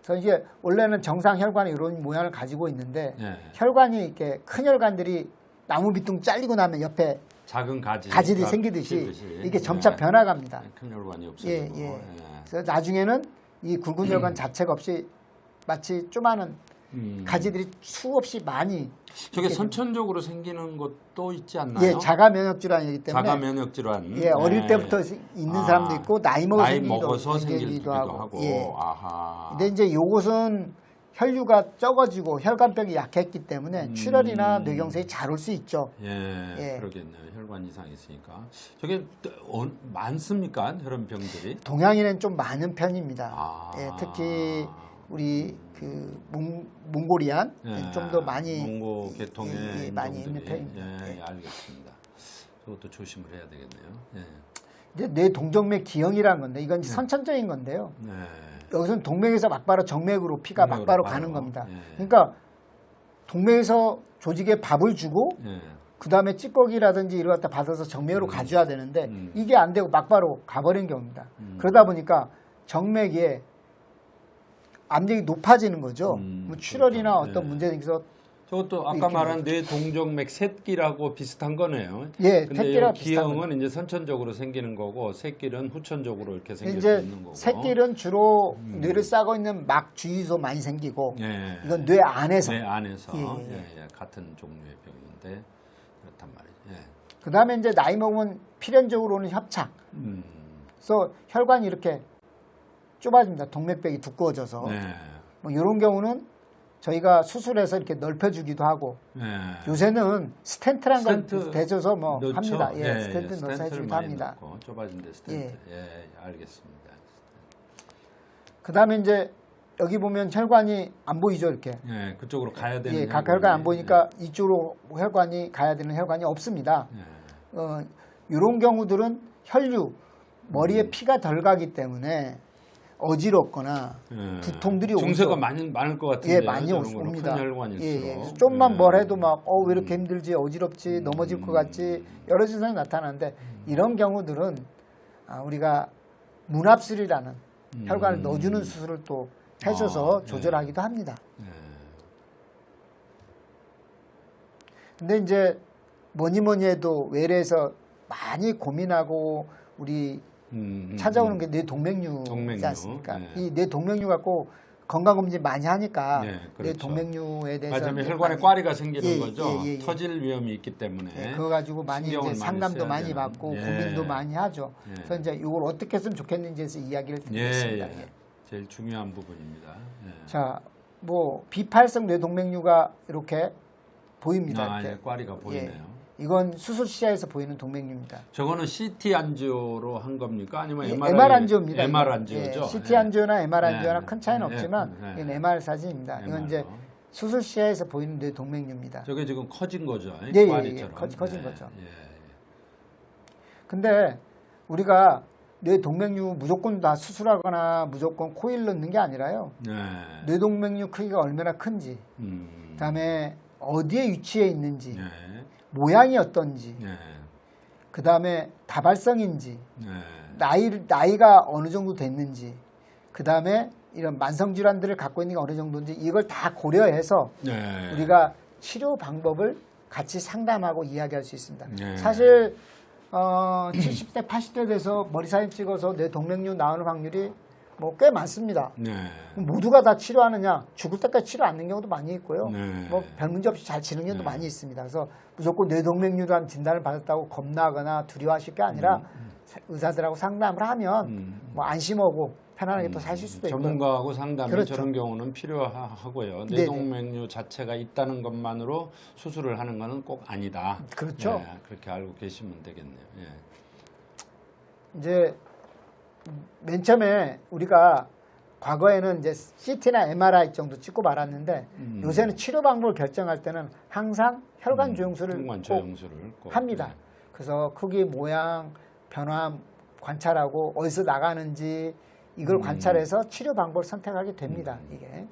그래서 이제 원래는 정상 혈관이 이런 모양을 가지고 있는데 혈관이 이렇게 큰 혈관들이 나무 밑둥 잘리고 나면 옆에 작은 가지들이 생기듯이 이게 점차 변화갑니다. 큰 혈관이 없어지고. 그래서 나중에는 이 굵은 혈관 자체가 없이 마치 조그마한 가지들이 수없이 많이 저게 선천적으로 생기는 것도 있지 않나요? 예, 자가 면역 질환이기 때문에 자가 면역 질환. 예, 어릴 때부터 있는 사람도 있고 나이 먹어서 생기기도 하고. 예. 아하. 근데 이제 요것은 혈류가 적어지고 혈관벽이 약했기 때문에 출혈이나 뇌경색이 잘 올 수 있죠. 그러겠네요. 혈관 이상이 있으니까. 저게 많습니까? 그런 병들이? 동양인은 좀 많은 편입니다. 특히 우리 그 몽골이안 좀 더 많이 몽고 계통에 많이 있는 편입니다. 알겠습니다. 그것도 조심을 해야 되겠네요. 이제 뇌동정맥 기형이라는 건데 이건 선천적인 건데요. 여기서는 동맥에서 막바로 정맥으로 피가 막바로 가는 겁니다. 그러니까 동맥에서 조직에 밥을 주고 그 다음에 찌꺼기라든지 이걸 갖다 받아서 정맥으로 가져야 되는데 이게 안 되고 막바로 가버린 경우입니다. 그러다 보니까 정맥에 압력이 높아지는 거죠. 뭐 출혈이나 어떤 문제가 있어서 저것도 아까 말한 뇌동정맥 새끼라고 비슷한 거네요. 예, 근데 기형은 이제 선천적으로 생기는 거고 새끼는 후천적으로 이렇게 생길 수 있는 거고. 새끼는 주로 뇌를 싸고 있는 막 주위에서 많이 생기고 이건 뇌 안에서. 뇌 안에서 같은 종류의 병인데 그렇단 말이죠. 그 다음에 이제 나이 먹으면 필연적으로 오는 협착. 그래서 혈관이 이렇게 좁아집니다. 동맥벽이 두꺼워져서. 뭐 이런 경우는 저희가 수술해서 이렇게 넓혀주기도 하고 요새는 스텐트란 걸 대줘서 뭐 넣죠? 합니다. 스텐트 넣어서 해주기도 합니다. 좁아진 데 스텐트. 알겠습니다. 그 다음에 이제 여기 보면 혈관이 안 보이죠, 이렇게. 그쪽으로 가야 되는 각 혈관 안 보이니까 이쪽으로 혈관이 가야 되는 혈관이 없습니다. 이런 경우들은 혈류, 머리에 피가 덜 가기 때문에 어지럽거나 두통들이 오죠. 증세가 많을 것 같은데. 많이 옵니다. 큰 혈관일수록. 좀만 뭘 해도 막 왜 이렇게 힘들지, 어지럽지, 넘어질 것 같지 여러 증상이 나타나는데 이런 경우들은 우리가 문합술이라는 혈관을 넣어주는 수술을 또 해줘서 조절하기도 합니다. 근데 이제 뭐니 해도 외래에서 많이 고민하고 우리 찾아오는 게 뇌동맥류이지 않습니까? 이 뇌동맥류 갖고 건강검진 많이 하니까 뇌동맥류에 대해서 맞아요. 혈관에 꽈리가 생기는 거죠. 터질 위험이 있기 때문에 그거 가지고 많이 이제 상담도 많이 받고 고민도 많이 하죠. 그래서 이제 이걸 어떻게 했으면 좋겠는지에서 이야기를 드리겠습니다. 제일 중요한 부분입니다. 자, 뭐 비파일성 뇌동맥류가 이렇게 보입니다. 이렇게. 꽈리가 보이네요. 이건 수술 시야에서 보이는 동맥류입니다. 저거는 CT 안지오로 한 겁니까? 아니면 MR 안지오입니다. MR 안지오죠. CT 안지오나 MR 안지오나 큰 차이는 없지만 이건 MR 사진입니다. 이건 이제 수술 시야에서 보이는 뇌동맥류입니다. 저게 지금 커진 거죠. 꽈리처럼. 커진 거죠. 근데 우리가 뇌동맥류 무조건 다 수술하거나 무조건 코일 넣는 게 아니라요. 뇌동맥류 크기가 얼마나 큰지, 그다음에 어디에 위치해 있는지, 모양이 어떤지, 그 다음에 다발성인지, 나이가 어느 정도 됐는지, 그 다음에 이런 만성질환들을 갖고 있는 게 어느 정도인지 이걸 다 고려해서 우리가 치료 방법을 같이 상담하고 이야기할 수 있습니다. 사실 70대, 80대 돼서 머리 사진 찍어서 뇌동맥류 나오는 확률이 뭐 꽤 많습니다. 네. 모두가 다 치료하느냐? 죽을 때까지 치료 않는 경우도 많이 있고요. 네. 뭐 별 문제 없이 잘 치는 경우도 많이 있습니다. 그래서 무조건 뇌동맥류라는 진단을 받았다고 겁나거나 두려워하실 게 아니라 의사들하고 상담을 하면 뭐 안심하고 편안하게 또 사실 수도 있고요. 전문가하고 상담이 그렇죠. 저런 경우는 필요하고요. 네네. 뇌동맥류 자체가 있다는 것만으로 수술을 하는 것은 꼭 아니다. 그렇죠. 네, 그렇게 알고 계시면 되겠네요. 예. 이제 맨 처음에 우리가 과거에는 이제 CT나 MRI 정도 찍고 말았는데 요새는 치료 방법을 결정할 때는 항상 혈관 조영술을 혈관 꼭 조영술을 꼭, 합니다. 네. 그래서 크기, 모양, 변화 관찰하고 어디서 나가는지 이걸 관찰해서 치료 방법을 선택하게 됩니다. 이게.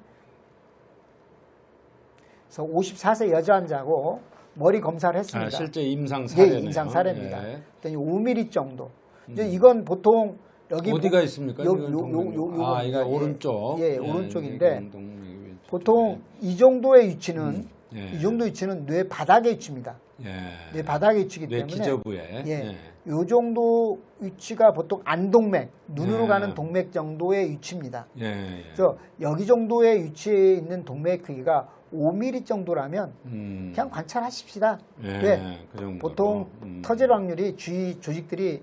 그래서 54세 여자 환자고 머리 검사를 했습니다. 실제 임상 사례네요. 예, 임상 사례입니다. 예. 그랬더니 5mm 정도. 이제 이건 보통 여기 어디가 있습니까? 요 이거 오른쪽. 예, 오른쪽인데 동맥이 보통 이 정도의 위치는 예. 이 정도 위치는 뇌 바닥의 위치입니다. 예. 뇌 바닥의 위치이기 뇌 때문에 기저부에. 예. 요 정도 위치가 보통 안동맥, 눈으로 예. 가는 동맥 정도의 위치입니다. 예. 예. 그래서 여기 정도의 위치에 있는 동맥 크기가 5mm 정도라면 그냥 관찰하십시다. 예. 왜? 그 정도로. 보통 터질 확률이 주위 조직들이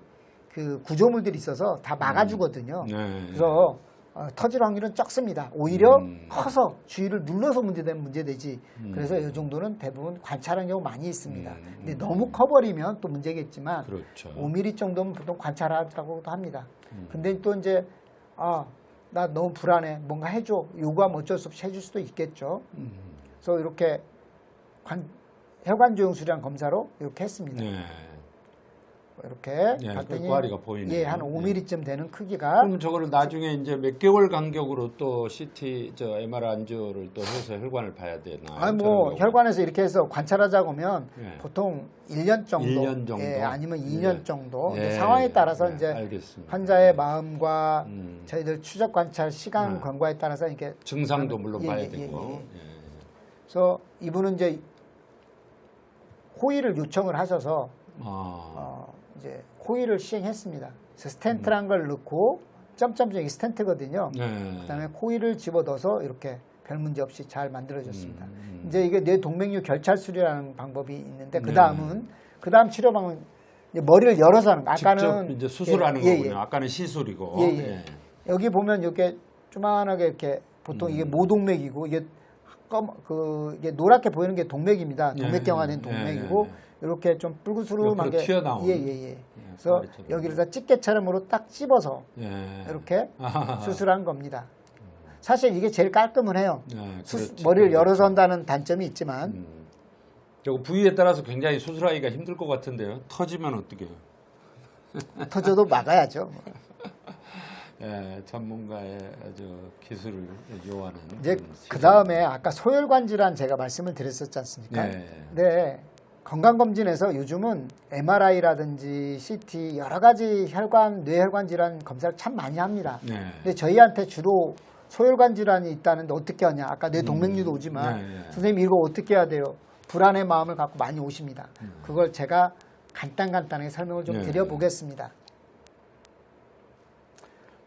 그 구조물들이 있어서 다 막아주거든요. 네. 그래서 터질 확률은 적습니다. 오히려 음. 커서 주위를 눌러서 문제되면 문제되지. 그래서 이 정도는 대부분 관찰하는 경우 많이 있습니다. 근데 너무 커버리면 또 문제겠지만 그렇죠. 5mm 정도면 보통 관찰하라고도 합니다. 근데 또 이제 나 너무 불안해. 뭔가 해줘. 요구하면 어쩔 수 없이 해줄 수도 있겠죠. 그래서 이렇게 혈관 조영술이란 검사로 이렇게 했습니다. 네. 이렇게 예, 봤더니 그 꽈리가 보이네요. 예, 한 5mm쯤 되는 크기가 그럼 저거를 나중에 이제 몇 개월 간격으로 또 CT, MR 안주를 또 해서 혈관을 봐야 되나? 아니 뭐 혈관에서 이렇게 해서 관찰하자고 하면 예. 보통 1년 정도, 1년 정도? 예, 아니면 2년 예. 정도 예. 상황에 따라서 예, 이제 알겠습니다. 환자의 마음과 음. 저희들 추적 관찰 시간 권과에 따라서 이렇게 증상도 물론 예, 봐야 예, 되고. 예, 예. 예. 그래서 이분은 이제 호의를 요청을 하셔서 이제 호의를 시행했습니다. 그래서 스텐트란 걸 넣고 점점점 이 스텐트거든요. 네. 그다음에 코일을 집어넣어서 이렇게 별 문제 없이 잘 만들어졌습니다. 이제 이게 뇌동맥류 결찰술이라는 방법이 있는데 그 다음 치료 방법은 이제 머리를 열어서 하는 거. 아까는 직접 이제 수술하는 예, 거군요. 예. 아까는 시술이고. 예, 예. 여기 보면 이렇게 조만하게 이렇게 보통 이게 모동맥이고 이게 이게 노랗게 보이는 게 동맥입니다. 동맥경화된 동맥이고 이렇게 좀 뿔구스름하게 튀어나온. 예. 그래서 여기를 찌개처럼으로 딱 찝어서 이렇게 수술한 겁니다. 사실 이게 제일 깔끔은 해요. 머리를 열어서 한다는 단점이 있지만 저거 부위에 따라서 굉장히 수술하기가 힘들 것 같은데요. 터지면 어떻게 해요? 터져도 막아야죠. 예, 전문가의 기술을 요하는. 이제 그 다음에 아까 소혈관 질환 제가 말씀을 드렸었지 않습니까? 네. 건강검진에서 요즘은 MRI라든지 CT 여러 가지 뇌혈관 질환 검사를 참 많이 합니다. 근데 저희한테 주로 소혈관 질환이 있다는데 어떻게 하냐. 아까 뇌동맥류도 오지만 선생님 이거 어떻게 해야 돼요? 불안의 마음을 갖고 많이 오십니다. 그걸 제가 간단하게 설명을 좀 드려보겠습니다.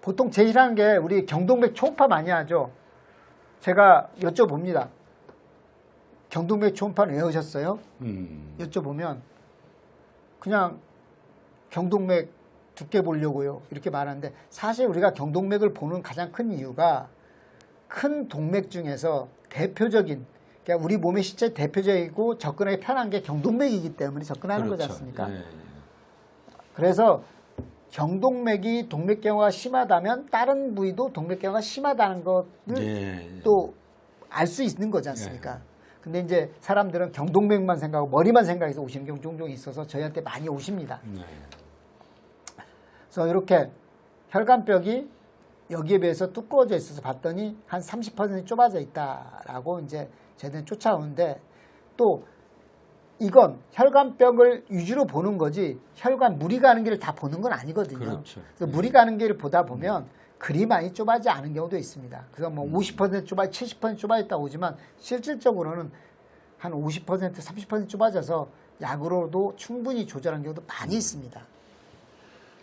보통 제일 하는 게 우리 경동맥 초음파 많이 하죠. 제가 여쭤봅니다. 경동맥 초음파는 왜 하셨어요? 여쭤보면 그냥 경동맥 두께 보려고요. 이렇게 말하는데 사실 우리가 경동맥을 보는 가장 큰 이유가 큰 동맥 중에서 대표적인 그러니까 우리 몸의 실제 대표적이고 접근하기 편한 게 경동맥이기 때문에 접근하는 거지 않습니까? 그래서 경동맥이 동맥경화가 심하다면 다른 부위도 동맥경화가 심하다는 것을 또 알 수 있는 거지 않습니까? 근데 이제 사람들은 경동맥만 생각하고 머리만 생각해서 오시는 경우 종종 있어서 저희한테 많이 오십니다. 그래서 이렇게 혈관벽이 여기에 비해서 두꺼워져 있어서 봤더니 한 30% 좁아져 있다라고 이제 저희들은 쫓아오는데 또 이건 혈관벽을 위주로 보는 거지 혈관 물이 가는 길을 다 보는 건 아니거든요. 그렇죠. 그래서 물이 가는 길을 보다 보면 그리 많이 좁아지지 않은 경우도 있습니다. 그래서 뭐 50% 좁아, 70% 좁아졌다고 오지만 실질적으로는 한 50%, 30% 좁아져서 약으로도 충분히 조절한 경우도 많이 있습니다.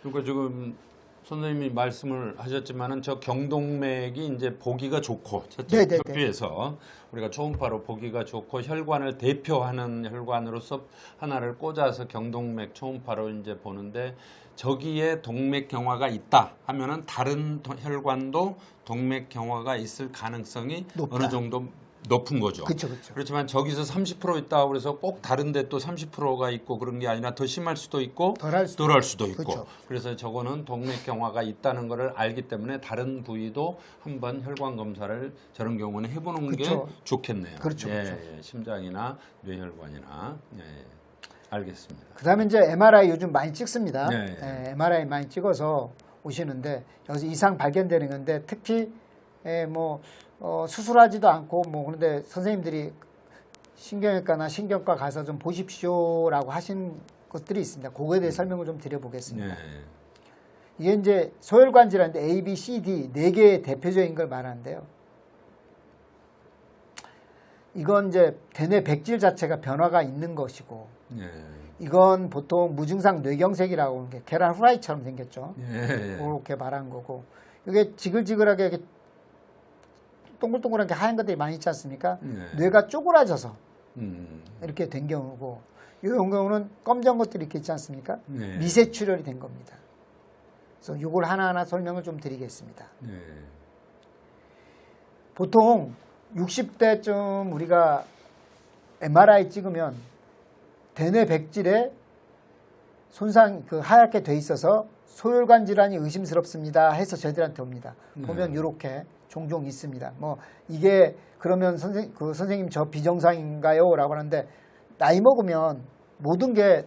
그러니까 지금 선생님이 말씀을 하셨지만은 저 경동맥이 이제 보기가 좋고 네네네. 척추에서 우리가 초음파로 보기가 좋고 혈관을 대표하는 혈관으로서 하나를 꽂아서 경동맥 초음파로 이제 보는데 저기에 동맥경화가 있다 하면은 다른 혈관도 동맥경화가 있을 가능성이 높다. 어느 정도 높은 거죠. 그렇죠. 그렇지만 저기서 30% 있다고 그래서 꼭 다른데 또 30%가 있고 그런 게 아니라 더 심할 수도 있고 덜할 수도 있고. 그렇죠. 그래서 저거는 동맥경화가 있다는 것을 알기 때문에 다른 부위도 한번 혈관 검사를 저런 경우는 해보는 그렇죠. 게 좋겠네요. 그렇죠. 예, 그렇죠. 예, 심장이나 뇌혈관이나 예, 알겠습니다. 그다음에 이제 MRI 요즘 많이 찍습니다. 네. 예, MRI 많이 찍어서 오시는데 여기서 이상 발견되는 건데 특히 수술하지도 않고 그런데 선생님들이 신경외과나 신경과 가서 좀 보십시오라고 하신 것들이 있습니다. 그거에 대해 설명을 좀 드려보겠습니다. 예, 이게 이제 소혈관 질환인데 A, B, C, D 4개의 대표적인 걸 말하는데요. 이건 이제 대뇌 백질 자체가 변화가 있는 것이고 예, 이건 보통 무증상 뇌경색이라고 하는 게 계란 후라이처럼 생겼죠. 예, 그렇게 말한 거고 이게 지글지글하게 이렇게 동글동글하게 하얀 것들이 많이 있지 않습니까? 뇌가 쪼그라져서 이렇게 된 경우고 이런 경우는 검정 것들이 이렇게 있지 않습니까? 미세출혈이 된 겁니다. 그래서 이걸 하나하나 설명을 좀 드리겠습니다. 보통 60대쯤 우리가 MRI 찍으면 대뇌 백질에 손상 하얗게 돼 있어서 소혈관 질환이 의심스럽습니다 해서 저희들한테 옵니다. 보면 이렇게 종종 있습니다. 이게 그러면 선생님 저 비정상인가요? 라고 하는데 나이 먹으면 모든 게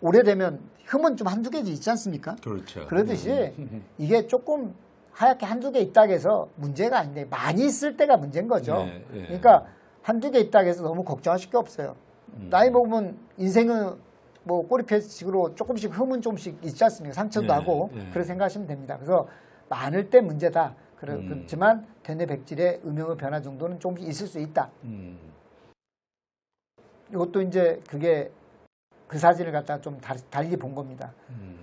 오래되면 흠은 좀 한두 개 있지 않습니까? 그렇죠. 그러듯이 이게 조금 하얗게 한두 개 있다 해서 문제가 아닌데 많이 있을 때가 문제인 거죠. 그러니까 한두 개 있다 해서 너무 걱정하실 게 없어요. 나이 먹으면 인생은 꼬리표식으로 조금씩 흠은 조금씩 있지 않습니까? 상처도 하고 그렇게 생각하시면 됩니다. 그래서 많을 때 문제다. 그렇지만 대뇌 백질의 음영의 변화 정도는 조금씩 있을 수 있다. 이것도 이제 그게 그 사진을 갖다가 좀 달리 본 겁니다.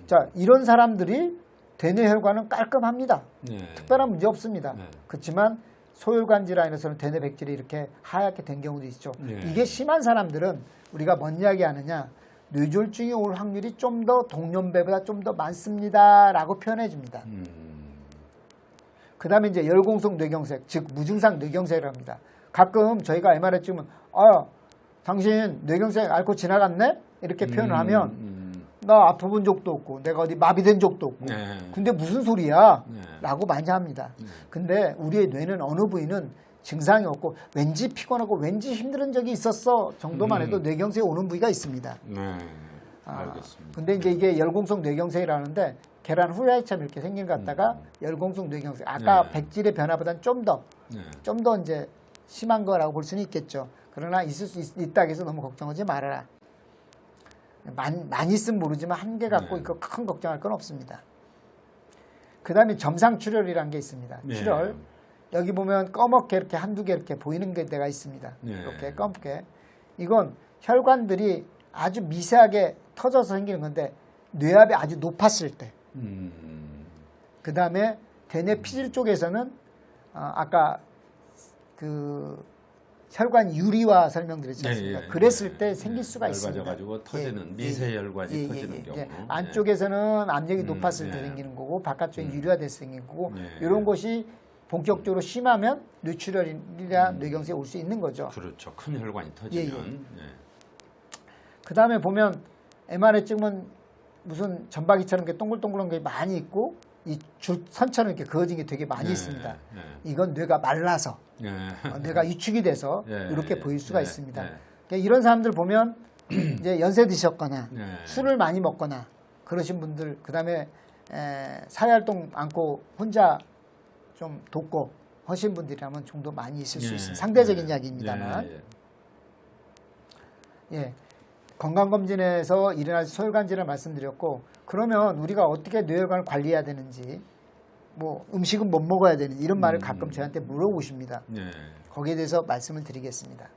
자, 이런 사람들이 대뇌 혈관은 깔끔합니다. 특별한 문제 없습니다. 그렇지만 소혈관 질환에서는 대뇌 백질이 이렇게 하얗게 된 경우도 있죠. 이게 심한 사람들은 우리가 뭔 이야기 하느냐, 뇌졸중이 올 확률이 좀 더 동년배보다 좀 더 많습니다라고 표현해 줍니다. 그 다음에 이제 열공성 뇌경색, 즉 무증상 뇌경색이라고 합니다. 가끔 저희가 MRI 찍으면 당신 뇌경색 앓고 지나갔네? 이렇게 표현을 하면 나 아파본 적도 없고 내가 어디 마비된 적도 없고 근데 무슨 소리야? 라고 많이 합니다. 근데 우리의 뇌는 어느 부위는 증상이 없고 왠지 피곤하고 왠지 힘든 적이 있었어 정도만 해도 뇌경색이 오는 부위가 있습니다. 알겠습니다. 근데 이제 이게 열공성 뇌경색이라는데 계란 후라이처럼 이렇게 생긴 것 같다가 열공성 뇌경색. 아까 백질의 변화보다는 좀 더 이제 심한 거라고 볼 수는 있겠죠. 그러나 있을 수 있다 해서 너무 걱정하지 말아라. 많이 있으면 모르지만 한 개 갖고 이거 큰 걱정할 건 없습니다. 그 다음에 점상출혈이라는 게 있습니다. 출혈. 여기 보면 검게 이렇게 한두 개 이렇게 보이는 데가 있습니다. 이렇게 검게. 이건 혈관들이 아주 미세하게 터져서 생기는 건데 뇌압이 아주 높았을 때. 그 다음에 대뇌 피질 쪽에서는 아까 그 혈관 유리화 설명드렸지 않습니까? 그랬을 때 생길 수가 있습니다. 얇아져가지고 터지는 미세 혈관이 터지는 경우. 안쪽에서는 압력이 높았을 때 생기는 거고 바깥쪽에 유리화돼서 생기는 거고 이런 것이 본격적으로 심하면 뇌출혈이나 뇌경색이 올 수 있는 거죠. 그렇죠. 큰 혈관이 터지면. 그 다음에 보면 MRI 찍으면 무슨 점박이처럼 이렇게 동글동글한 게 많이 있고 이 선처럼 이렇게 그어진 게 되게 많이 있습니다. 이건 뇌가 말라서 뇌가 위축이 돼서 이렇게 보일 수가 있습니다. 그러니까 이런 사람들 보면 이제 연세 드셨거나 술을 많이 먹거나 그러신 분들 그 다음에 사회활동 않고 혼자 좀 돕고 하신 분들이라면 정도 많이 있을 수 있습니다. 상대적인 이야기입니다만 건강검진에서 일어날 소혈관 질환을 말씀드렸고 그러면 우리가 어떻게 뇌혈관을 관리해야 되는지 음식은 못 먹어야 되는지 이런 말을 가끔 저한테 물어보십니다. 거기에 대해서 말씀을 드리겠습니다.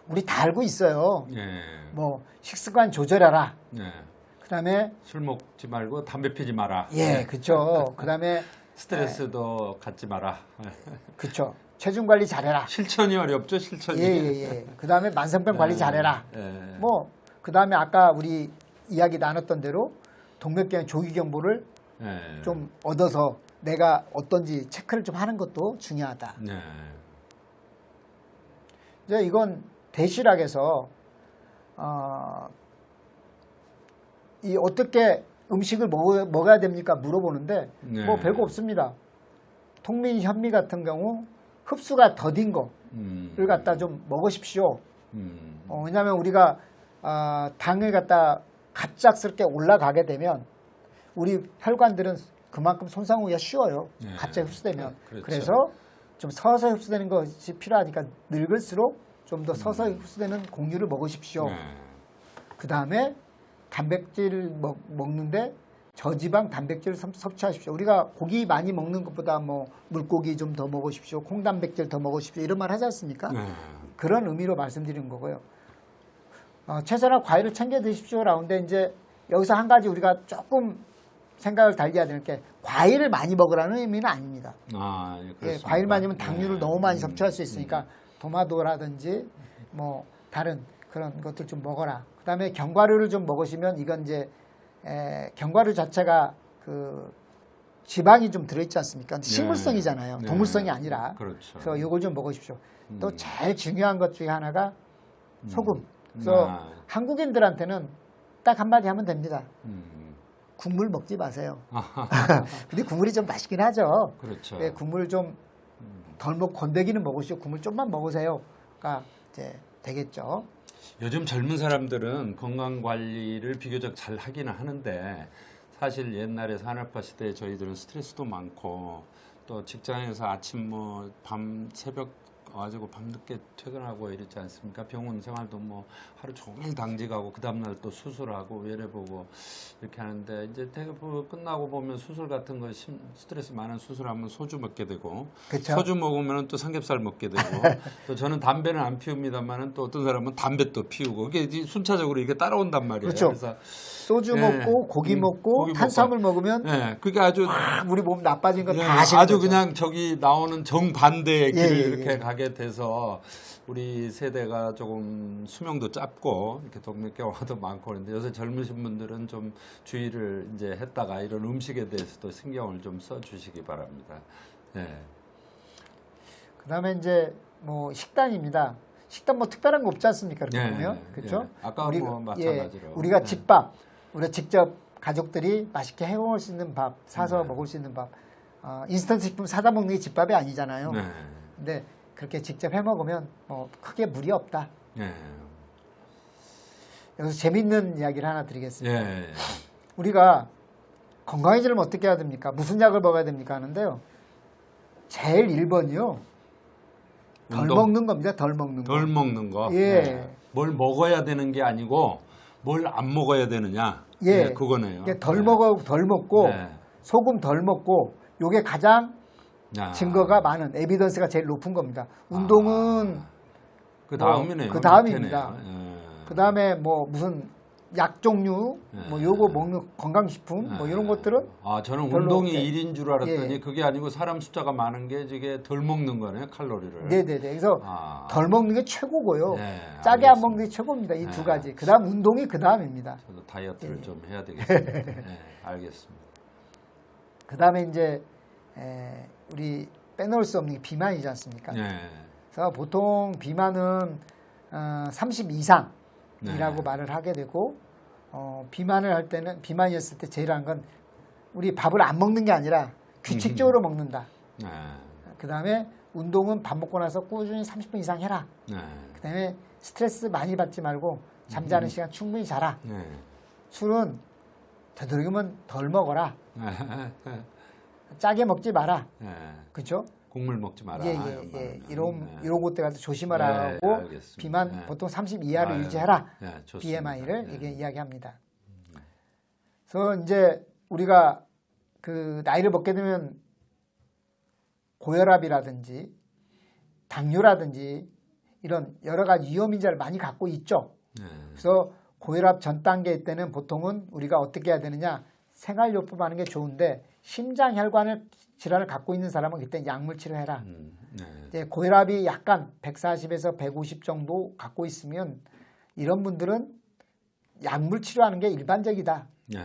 우리 다 알고 있어요. 예. 뭐 식습관 조절하라. 예. 그다음에 술 먹지 말고 담배 피지 마라. 예, 그렇죠. 그다음에 스트레스도 갖지 마라. 그렇죠. 체중 관리 잘해라. 실천이 어렵죠, 실천이. 예. 그다음에 만성병 관리 잘해라. 예. 뭐 그다음에 아까 우리 이야기 나눴던 대로 동맥경 조기 경보를 예. 좀 얻어서 내가 어떤지 체크를 좀 하는 것도 중요하다. 예. 이제 이건 대실학에서 이 어떻게 음식을 먹어야 됩니까? 물어보는데 네. 뭐 별거 없습니다. 통민 현미 같은 경우 흡수가 더딘 거를 갖다 좀 먹으십시오. 왜냐하면 우리가 당을 갖다 갑작스럽게 올라가게 되면 우리 혈관들은 그만큼 손상하기가 쉬워요. 네. 갑자기 흡수되면. 그렇죠. 그래서 좀 서서히 흡수되는 것이 필요하니까 늙을수록 좀 더 서서히 흡수되는 곡류를 먹으십시오. 네. 그 다음에 단백질을 먹는데 저지방 단백질을 섭취하십시오. 우리가 고기 많이 먹는 것보다 뭐 물고기 좀 더 먹으십시오. 콩단백질 더 먹으십시오. 이런 말 하지 않습니까? 네. 그런 의미로 말씀드리는 거고요. 채소나 과일을 챙겨 드십시오. 라운데 이제 여기서 한 가지 우리가 조금 생각을 달리해야 되는 게 과일을 많이 먹으라는 의미는 아닙니다. 예, 과일 많이 먹으면 당류를 너무 많이 섭취할 수 있으니까 도마도라든지 뭐 다른 그런 것들 좀 먹어라. 그다음에 견과류를 좀 먹으시면 이건 이제 견과류 자체가 그 지방이 좀 들어있지 않습니까? 식물성이잖아요. 동물성이 아니라. 그렇죠. 그래서 이걸 좀 먹으십시오. 또 제일 중요한 것 중에 하나가 소금. 그래서 한국인들한테는 딱 한마디 하면 됩니다. 국물 먹지 마세요. 근데 국물이 좀 맛있긴 하죠. 그렇죠. 네, 국물 좀 덜 먹고 건더기는 먹으시고 국물 좀만 먹으세요가 이제 되겠죠. 요즘 젊은 사람들은 건강 관리를 비교적 잘 하기는 하는데 사실 옛날에 산업화 시대에 저희들은 스트레스도 많고 또 직장에서 아침 뭐 밤 새벽 와가지고 밤늦게 퇴근하고 이러지 않습니까? 병원 생활도 뭐 하루 종일 당직하고 그 다음날 또 수술하고 외래보고 이렇게 하는데 이제 대부분 끝나고 보면 수술 같은 거 스트레스 많은 수술하면 소주 먹게 되고 그쵸? 소주 먹으면 또 삼겹살 먹게 되고 또 저는 담배는 안 피웁니다만은 또 어떤 사람은 담배 또 피우고 이게 순차적으로 이게 따라온단 말이에요. 그렇죠. 그래서 소주 먹고 고기 먹고 고기 탄수화물 먹으면 그게 아주 우리 몸 나빠진 거 예, 다 아시는 아주 거죠. 그냥 저기 나오는 정반대의 길을 예, 이렇게 가게 돼서 우리 세대가 조금 수명도 짧고 이렇게 동맥경화도 많고 그런데 요새 젊으신 분들은 좀 주의를 이제 했다가 이런 음식에 대해서도 신경을 좀 써주시기 바랍니다. 예. 그다음에 이제 뭐 식단입니다. 식단 뭐 특별한 거 없지 않습니까? 이렇게 예, 보면 그렇죠? 예. 아까 뭐 마찬가지로 우리가 예. 집밥, 우리가 직접 가족들이 맛있게 해 먹을 수 있는 밥, 사서 먹을 수 있는 밥, 인스턴트 식품 사다 먹는 게 집밥이 아니잖아요. 네. 근데 그렇게 직접 해 먹으면 크게 무리 없다. 예. 여기서 재밌는 이야기를 하나 드리겠습니다. 예. 우리가 건강해지려면 어떻게 해야 됩니까? 무슨 약을 먹어야 됩니까? 하는데요. 제일 1번이요. 덜 운동? 먹는 겁니다. 덜 먹는 거. 덜 먹는 거. 예. 뭘 먹어야 되는 게 아니고 뭘 안 먹어야 되느냐. 예. 그거네요. 이게 덜 예. 덜 먹고 네. 소금 덜 먹고 요게 가장 야. 증거가 많은 에비던스가 제일 높은 겁니다. 운동은 그 다음이네요. 그 다음입니다. 밑에네요. 예. 그 다음에 뭐 무슨 약 종류, 네. 뭐 요거 먹는 건강식품, 뭐 이런 것들은 저는 별로, 운동이 네. 1인 줄 알았더니 예. 그게 아니고 사람 숫자가 많은 게 이게 덜 먹는 거네요, 칼로리를. 네네네. 그래서 덜 먹는 게 최고고요. 네, 짜게 안 알겠습니다. 먹는 게 최고입니다. 이 두 네. 가지. 그 다음 운동이 그 다음입니다. 저도 다이어트를 예. 좀 해야 되겠습니다. 네, 알겠습니다. 그 다음에 이제 우리 빼놓을 수 없는 게 비만이지 않습니까? 네. 그래서 보통 비만은 30 이상이라고 네. 말을 하게 되고 비만을 할 때는 비만이었을 때 제일 한 건 우리 밥을 안 먹는 게 아니라 규칙적으로 먹는다. 네. 그 다음에 운동은 밥 먹고 나서 꾸준히 30분 이상 해라. 네. 그 다음에 스트레스 많이 받지 말고 잠자는 시간 충분히 자라. 네. 술은 되도록이면 덜 먹어라. 네. 짜게 먹지 마라. 네. 그렇죠? 국물 먹지 마라. 이런 것들 가서 조심하라 하고 알겠습니다. 비만 네. 보통 30 이하를 아유, 유지해라. 네, 좋습니다. BMI를 네. 이게 이야기합니다. 그래서 이제 우리가 그 나이를 먹게 되면 고혈압이라든지 당뇨라든지 이런 여러 가지 위험 인자를 많이 갖고 있죠. 네. 그래서 고혈압 전 단계 때는 보통은 우리가 어떻게 해야 되느냐, 생활요법 하는 게 좋은데 심장혈관 질환을 갖고 있는 사람은 그때 약물 치료해라. 네. 이제 고혈압이 약간 140에서 150 정도 갖고 있으면 이런 분들은 약물 치료하는 게 일반적이다. 네.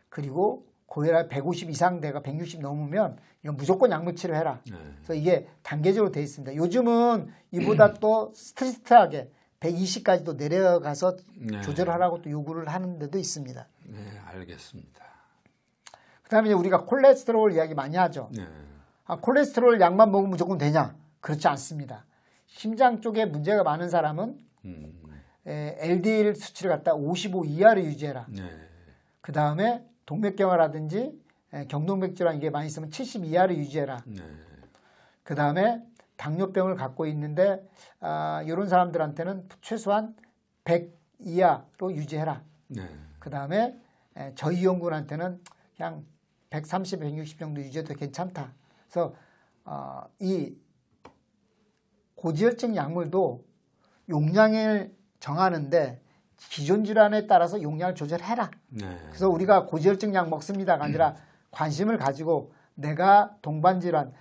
그리고 고혈압 150 이상 돼가 160 넘으면 이건 무조건 약물 치료해라. 네. 그래서 이게 단계적으로 돼 있습니다. 요즘은 이보다 또 스트리트하게 120까지도 내려가서 네. 조절하라고 또 요구를 하는 데도 있습니다. 네, 알겠습니다. 그다음에 이제 우리가 콜레스테롤 이야기 많이 하죠. 네. 콜레스테롤 약만 먹으면 무조건 되냐? 그렇지 않습니다. 심장 쪽에 문제가 많은 사람은 LDL 수치를 갖다 55 이하로 유지해라. 네. 그 다음에 동맥경화라든지 경동맥 질환 이게 많이 있으면 70 이하로 유지해라. 네. 그 다음에 당뇨병을 갖고 있는데 이런 사람들한테는 최소한 100 이하로 유지해라. 네. 그 다음에 저이용군한테는 그냥 130, 160 정도 유지해도 괜찮다. 그래서 이 고지혈증 약물도 용량을 정하는데 기존 질환에 따라서 용량을 조절해라. 네. 그래서 우리가 고지혈증 약 먹습니다가 아니라 관심을 가지고 내가 동반 질환,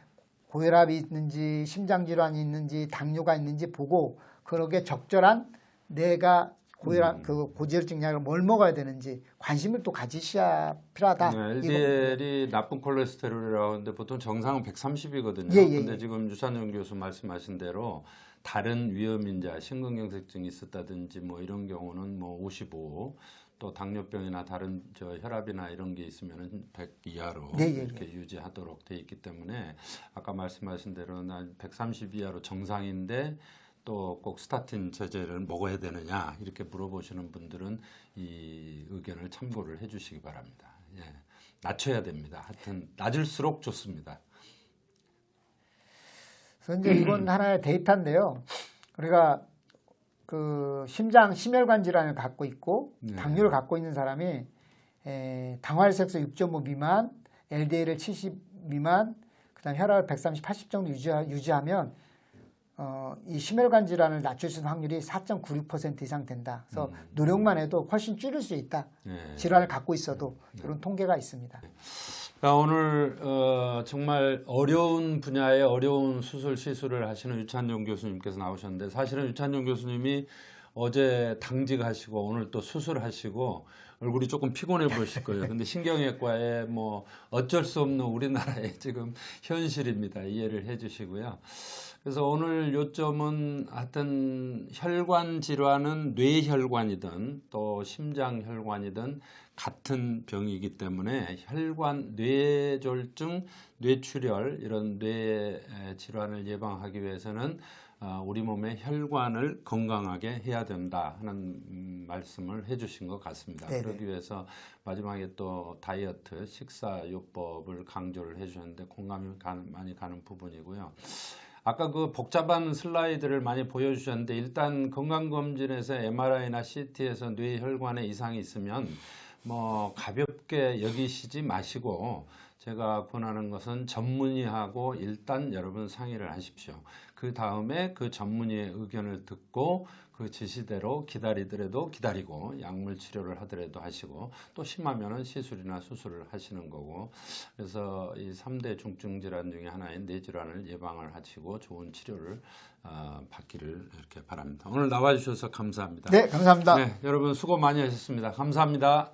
고혈압이 있는지 심장 질환이 있는지 당뇨가 있는지 보고 그러게 적절한 내가 고혈압 그 고지혈증 약을 뭘 먹어야 되는지 관심을 또 가지셔야 필요하다. 네, LDL이 나쁜 콜레스테롤이라고 하는데 보통 정상은 130이거든요. 예, 예, 근데 예. 지금 유찬용 교수 말씀하신 대로 다른 위험인자, 심근경색증이 있었다든지 뭐 이런 경우는 뭐 55, 또 당뇨병이나 다른 혈압이나 이런 게 있으면은 100 이하로 예, 예, 이렇게 유지하도록 돼 있기 때문에 아까 말씀하신 대로 난 130 이하로 정상인데 또 꼭 스타틴 제제를 먹어야 되느냐 이렇게 물어보시는 분들은 이 의견을 참고를 해주시기 바랍니다. 예, 낮춰야 됩니다. 하여튼 낮을수록 좋습니다. 그래서 이제 이건 하나의 데이터인데요. 우리가 그 심혈관 질환을 갖고 있고 네. 당뇨를 갖고 있는 사람이 당화혈색소 6.5 미만, LDL을 70 미만, 그다음 혈압을 130, 80 정도 유지하면 이 심혈관 질환을 낮출 수 있는 확률이 4.96% 이상 된다. 그래서 노력만 해도 훨씬 줄일 수 있다. 네. 질환을 갖고 있어도 이런 통계가 있습니다. 오늘 정말 어려운 분야의 어려운 시술을 하시는 유찬용 교수님께서 나오셨는데 사실은 유찬용 교수님이 어제 당직하시고 오늘 또 수술하시고 얼굴이 조금 피곤해 보실 거예요. 근데 신경외과에 뭐 어쩔 수 없는 우리나라의 지금 현실입니다. 이해를 해 주시고요. 그래서 오늘 요점은 하여튼 혈관 질환은 뇌혈관이든 또 심장혈관이든 같은 병이기 때문에 혈관 뇌졸중, 뇌출혈 이런 뇌 질환을 예방하기 위해서는 우리 몸의 혈관을 건강하게 해야 된다 하는 말씀을 해주신 것 같습니다. 네네. 그러기 위해서 마지막에 또 다이어트, 식사요법을 강조를 해주셨는데 공감이 많이 가는 부분이고요. 아까 그 복잡한 슬라이드를 많이 보여주셨는데 일단 건강검진에서 MRI나 CT에서 뇌혈관에 이상이 있으면 뭐 가볍게 여기시지 마시고 제가 권하는 것은 전문의하고 일단 여러분 상의를 하십시오. 그 다음에 그 전문의의 의견을 듣고 그 지시대로 기다리더라도 기다리고 약물 치료를 하더라도 하시고 또 심하면은 시술이나 수술을 하시는 거고 그래서 이 3대 중증 질환 중에 하나인 뇌질환을 예방을 하시고 좋은 치료를 받기를 이렇게 바랍니다. 오늘 나와주셔서 감사합니다. 네, 감사합니다. 네, 여러분 수고 많이 하셨습니다. 감사합니다.